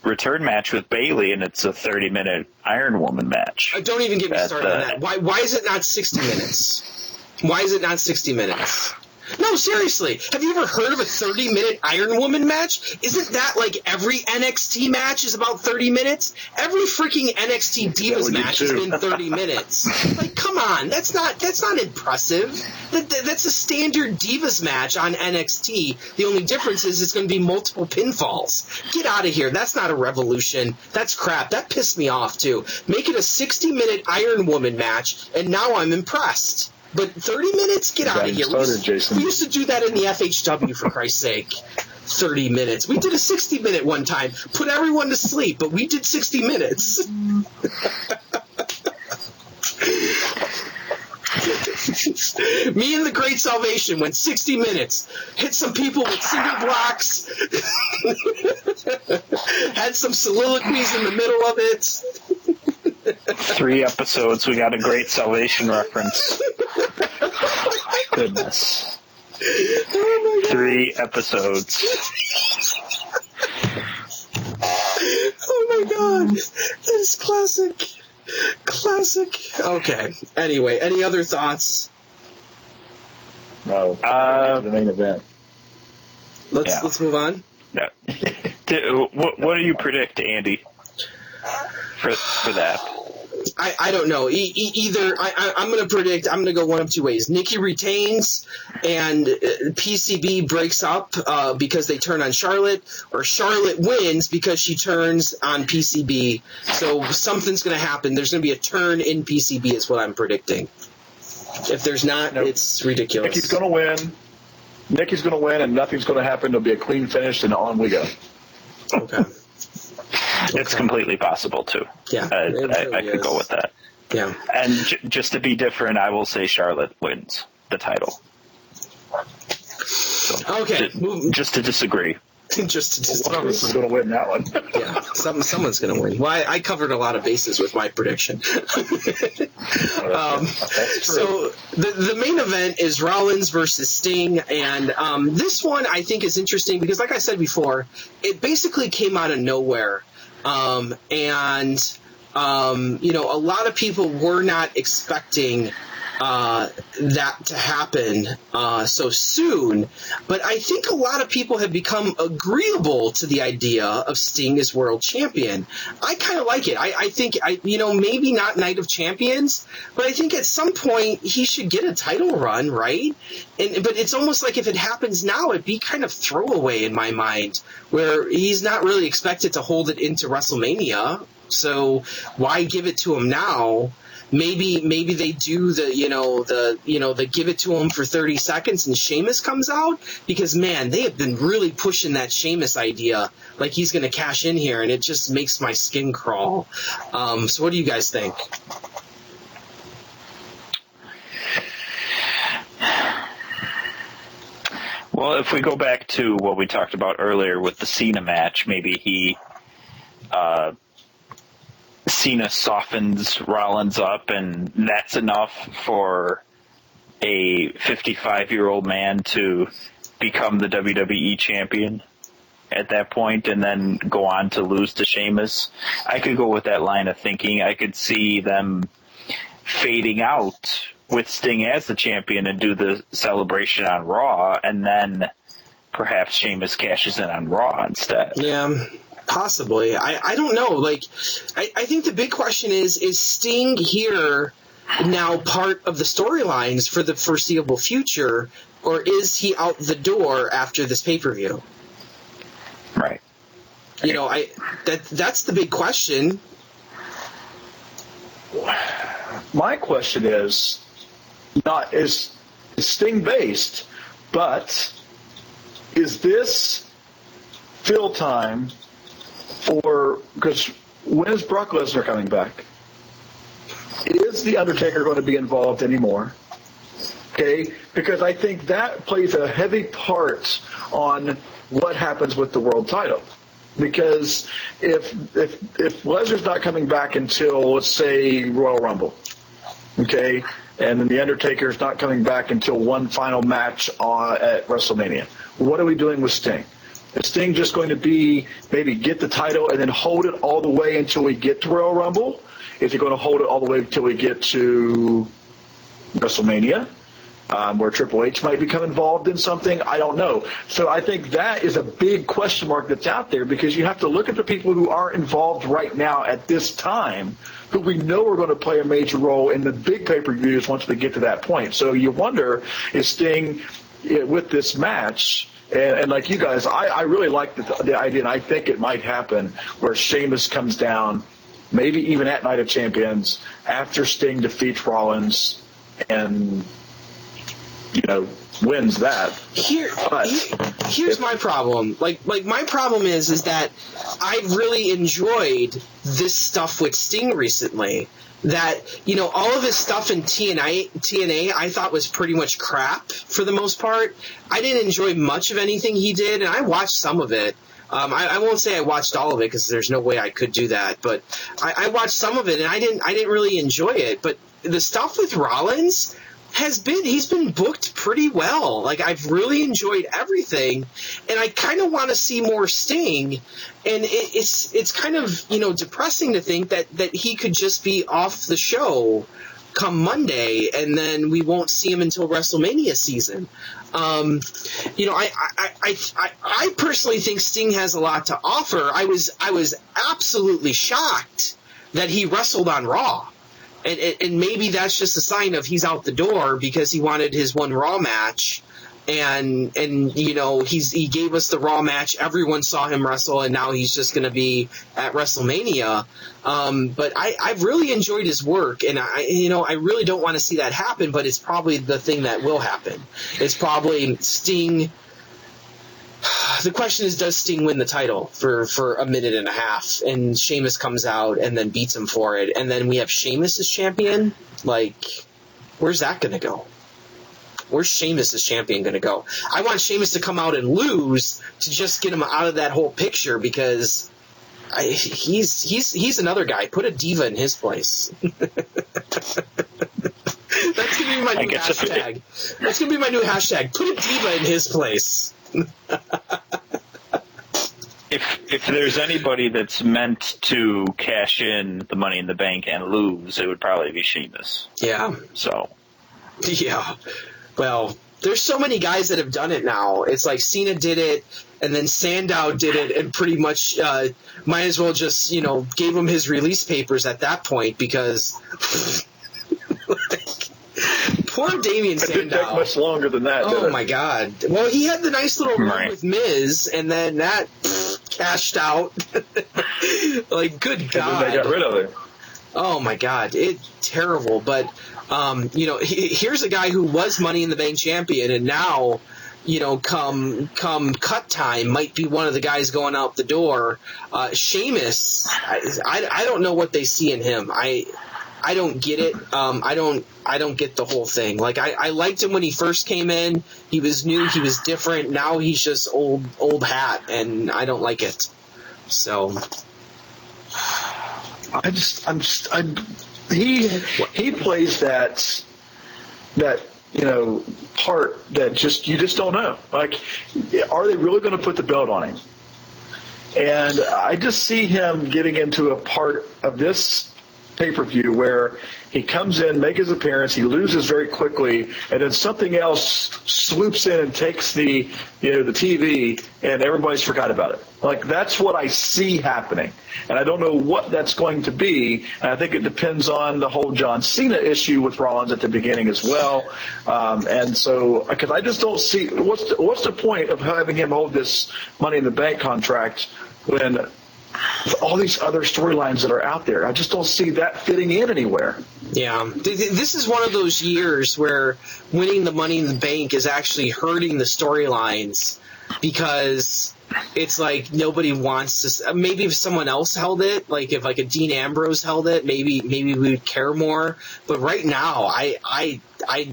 return match with Bayley, and it's a 30-minute Iron Woman match. Don't even get me started on that. Why is it not 60 minutes? Why is it not 60 minutes? No, seriously. Have you ever heard of a 30-minute Iron Woman match? Isn't that like every NXT match is about 30 minutes? Every freaking NXT Divas match has been 30 minutes. Like, come on. That's not impressive. That's a standard Divas match on NXT. The only difference is it's going to be multiple pinfalls. Get out of here. That's not a revolution. That's crap. That pissed me off, too. Make it a 60-minute Iron Woman match, and now I'm impressed. But 30 minutes? Get out of here. We used to do that in the FHW, for Christ's sake. 30 minutes. We did a 60-minute one time. Put everyone to sleep, but we did 60 minutes. Me and the Great Salvation went 60 minutes. Hit some people with single blocks. Had some soliloquies in the middle of it. 3 episodes, we got a Great Salvation reference. My goodness. 3 episodes. Oh my god. That is classic. Classic. Okay. Anyway, any other thoughts? No. The main event. Let's move on. Yeah. What do you predict, Andy, for that? I don't know. Either I'm going to predict. I'm going to go one of two ways. Nikki retains, and PCB breaks up because they turn on Charlotte, or Charlotte wins because she turns on PCB. So something's going to happen. There's going to be a turn in PCB. Is what I'm predicting. If there's not, it's ridiculous. Nikki's going to win. Nikki's going to win, and nothing's going to happen. There'll be a clean finish, and on we go. Okay. It's completely possible, too. Yeah, I could go with that. Yeah. And just to be different, I will say Charlotte wins the title. So, okay. Just to disagree. Just to one of us is going to win that one. Yeah, someone's going to win. Well, I covered a lot of bases with my prediction. So the main event is Rollins versus Sting, and this one I think is interesting because, like I said before, it basically came out of nowhere, and a lot of people were not expecting that to happen so soon, but I think a lot of people have become agreeable to the idea of Sting as world champion. I kind of like it. I think maybe not Night of Champions, but I think at some point he should get a title run, right? But it's almost like if it happens now, it'd be kind of throwaway in my mind, where he's not really expected to hold it into WrestleMania. So why give it to him now? Maybe they do the give it to him for 30 seconds and Sheamus comes out, because man, they have been really pushing that Sheamus idea like he's going to cash in here, and it just makes my skin crawl. So what do you guys think? Well, if we go back to what we talked about earlier with the Cena match, maybe Cena softens Rollins up, and that's enough for a 55-year-old man to become the WWE champion at that point and then go on to lose to Sheamus. I could go with that line of thinking. I could see them fading out with Sting as the champion and do the celebration on Raw, and then perhaps Sheamus cashes in on Raw instead. Yeah. Possibly. I don't know. Like, I think the big question is Sting here now part of the storylines for the foreseeable future, or is he out the door after this pay-per-view? Right. That's the big question. My question is Sting based, but is this fill time? Or, because when is Brock Lesnar coming back? Is The Undertaker going to be involved anymore? Okay, because I think that plays a heavy part on what happens with the world title. Because if Lesnar's not coming back until, let's say, Royal Rumble, okay, and then The Undertaker's not coming back until one final match at WrestleMania, what are we doing with Sting? Is Sting just going to be maybe get the title and then hold it all the way until we get to Royal Rumble? Is he going to hold it all the way until we get to WrestleMania, where Triple H might become involved in something? I don't know. So I think that is a big question mark that's out there, because you have to look at the people who are involved right now at this time, who we know are going to play a major role in the big pay-per-views once we get to that point. So you wonder, is Sting with this match? And like you guys, I really like the idea, and I think it might happen where Sheamus comes down, maybe even at Night of Champions, after Sting defeats Rollins and, wins that. Here's my problem. Like my problem is that I've really enjoyed this stuff with Sting recently. That, all of his stuff in TNA I thought was pretty much crap for the most part. I didn't enjoy much of anything he did, and I watched some of it. I won't say I watched all of it, because there's no way I could do that, but I watched some of it, and I didn't really enjoy it. But the stuff with Rollins he's been booked pretty well. Like, I've really enjoyed everything, and I kind of want to see more Sting. And it's kind of, depressing to think that he could just be off the show come Monday, and then we won't see him until WrestleMania season. I personally think Sting has a lot to offer. I was absolutely shocked that he wrestled on Raw. And maybe that's just a sign of he's out the door because he wanted his one Raw match, and he gave us the Raw match. Everyone saw him wrestle, and now he's just going to be at WrestleMania. But I've really enjoyed his work, and I really don't want to see that happen. But it's probably the thing that will happen. It's probably Sting. The question is, does Sting win the title for a minute and a half, and Sheamus comes out and then beats him for it, and then we have Sheamus as champion? Like, where's that going to go? where's Sheamus as champion going to go? I want Sheamus to come out and lose to just get him out of that whole picture because he's another guy. Put a diva in his place. That's going to be my new hashtag. That's going to be my new hashtag. Put a diva in his place. If there's anybody that's meant to cash in the Money in the Bank and lose, it would probably be Sheamus. Yeah. So. Yeah. Well, there's so many guys that have done it now. It's like Cena did it, and then Sandow did it, and pretty much might as well just, gave him his release papers at that point because poor Damian Sandow. It didn't take much longer than that. Oh, my God. Well, he had the nice little run with Miz, and then that cashed out. Like, good God. And then they got rid of it. Oh, my God. It's terrible. But, here's a guy who was Money in the Bank champion, and now, come cut time, might be one of the guys going out the door. Sheamus, I don't know what they see in him. I don't get it. I don't get the whole thing. Like I liked him when he first came in. He was new. He was different. Now he's just old hat, and I don't like it. So he plays that part that you just don't know. Like, are they really going to put the belt on him? And I just see him getting into a part of this pay-per-view where he comes in, make his appearance, he loses very quickly, and then something else swoops in and takes the TV, and everybody's forgot about it. Like, that's what I see happening, and I don't know what that's going to be. And I think it depends on the whole John Cena issue with Rollins at the beginning as well. And so, because I just don't see what's the point of having him hold this Money in the Bank contract when all these other storylines that are out there, I just don't see that fitting in anywhere. Yeah. This is one of those years where winning the Money in the Bank is actually hurting the storylines because it's like nobody wants to. Maybe if someone else held it, like if like a Dean Ambrose held it, maybe we would care more. But right now, I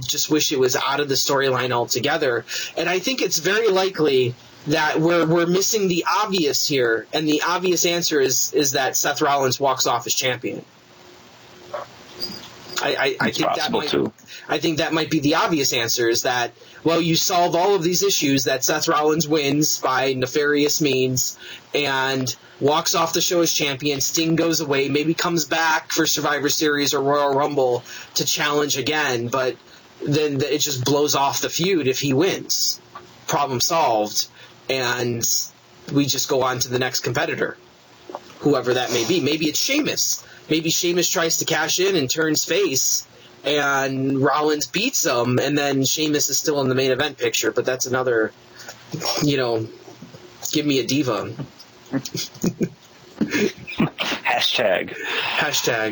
just wish it was out of the storyline altogether. And I think it's very likely that we're missing the obvious here, and the obvious answer is that Seth Rollins walks off as champion. I think that might be the obvious answer, is that, well, you solve all of these issues, that Seth Rollins wins by nefarious means and walks off the show as champion. Sting goes away, maybe comes back for Survivor Series or Royal Rumble to challenge again, but then it just blows off the feud if he wins. Problem solved. And we just go on to the next competitor, whoever that may be. Maybe it's Sheamus. Maybe Sheamus tries to cash in and turns face, and Rollins beats him, and then Sheamus is still in the main event picture. But that's another, give me a diva. Hashtag.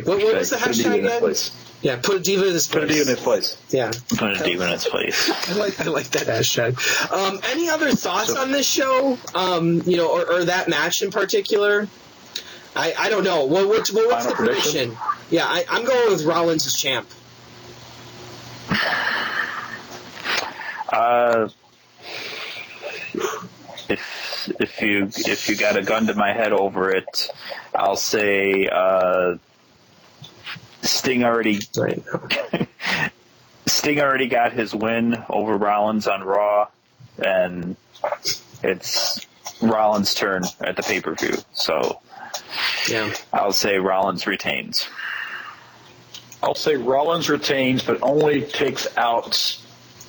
What was the hashtag again? Yeah, put a diva in its place. Put a diva in its place. Yeah. Put a diva in its place. I like that hashtag. Any other thoughts on this show? Or that match in particular? I don't know. What's the prediction? Yeah, I'm going with Rollins as champ. If you got a gun to my head over it, I'll say Sting already got his win over Rollins on Raw, and it's Rollins' turn at the pay-per-view. So yeah, I'll say Rollins retains. I'll say Rollins retains, but only takes out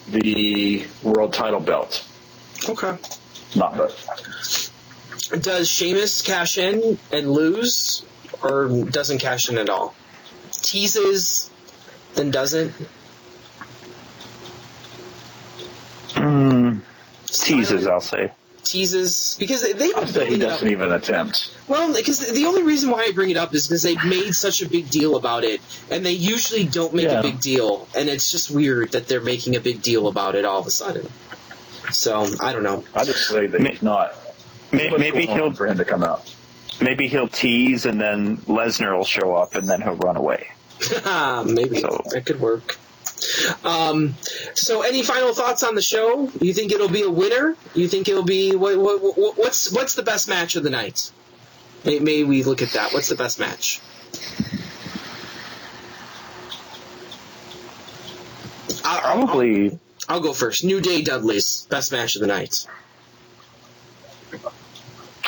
the world title belt. Okay. Not both. Does Sheamus cash in and lose, or doesn't cash in at all? Teases, then doesn't? Teases, I'll say. Teases, because they've I'll say he doesn't even attempt. Well, because the only reason why I bring it up is because they've made such a big deal about it, and they usually don't make a big deal, and it's just weird that they're making a big deal about it all of a sudden. So, I don't know. I just say that he's not. Maybe he'll for him to come out. Maybe he'll tease, and then Lesnar will show up, and then he'll run away. Maybe. So. That could work. So, any final thoughts on the show? You think it'll be a winner? You think it'll be what's the best match of the night? May we look at that? What's the best match? Probably. I'll go first. New Day Dudley's best match of the night.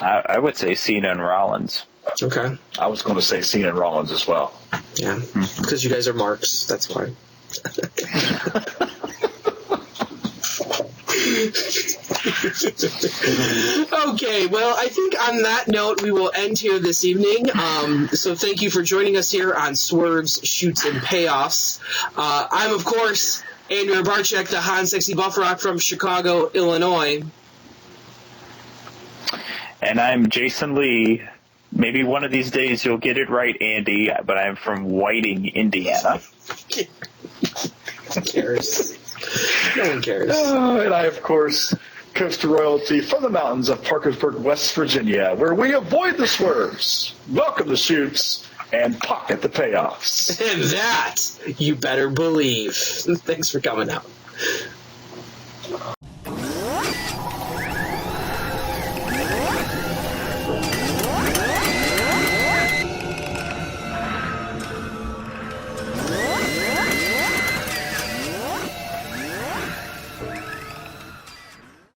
I would say Cena and Rollins. Okay. I was going to say Cena and Rollins as well. Yeah, because you guys are marks. That's why. Okay, well, I think on that note, we will end here this evening. So thank you for joining us here on Swerves, Shoots, and Payoffs. I'm, of course, Andrew Barczyk, the hot and sexy Buffrock from Chicago, Illinois. And I'm Jason Lee. Maybe one of these days you'll get it right, Andy, but I'm from Whiting, Indiana. Who cares? No one cares. And I, of course, Coast Royalty from the mountains of Parkersburg, West Virginia, where we avoid the swerves, welcome the shoots, and pocket the payoffs. And that, you better believe. Thanks for coming out.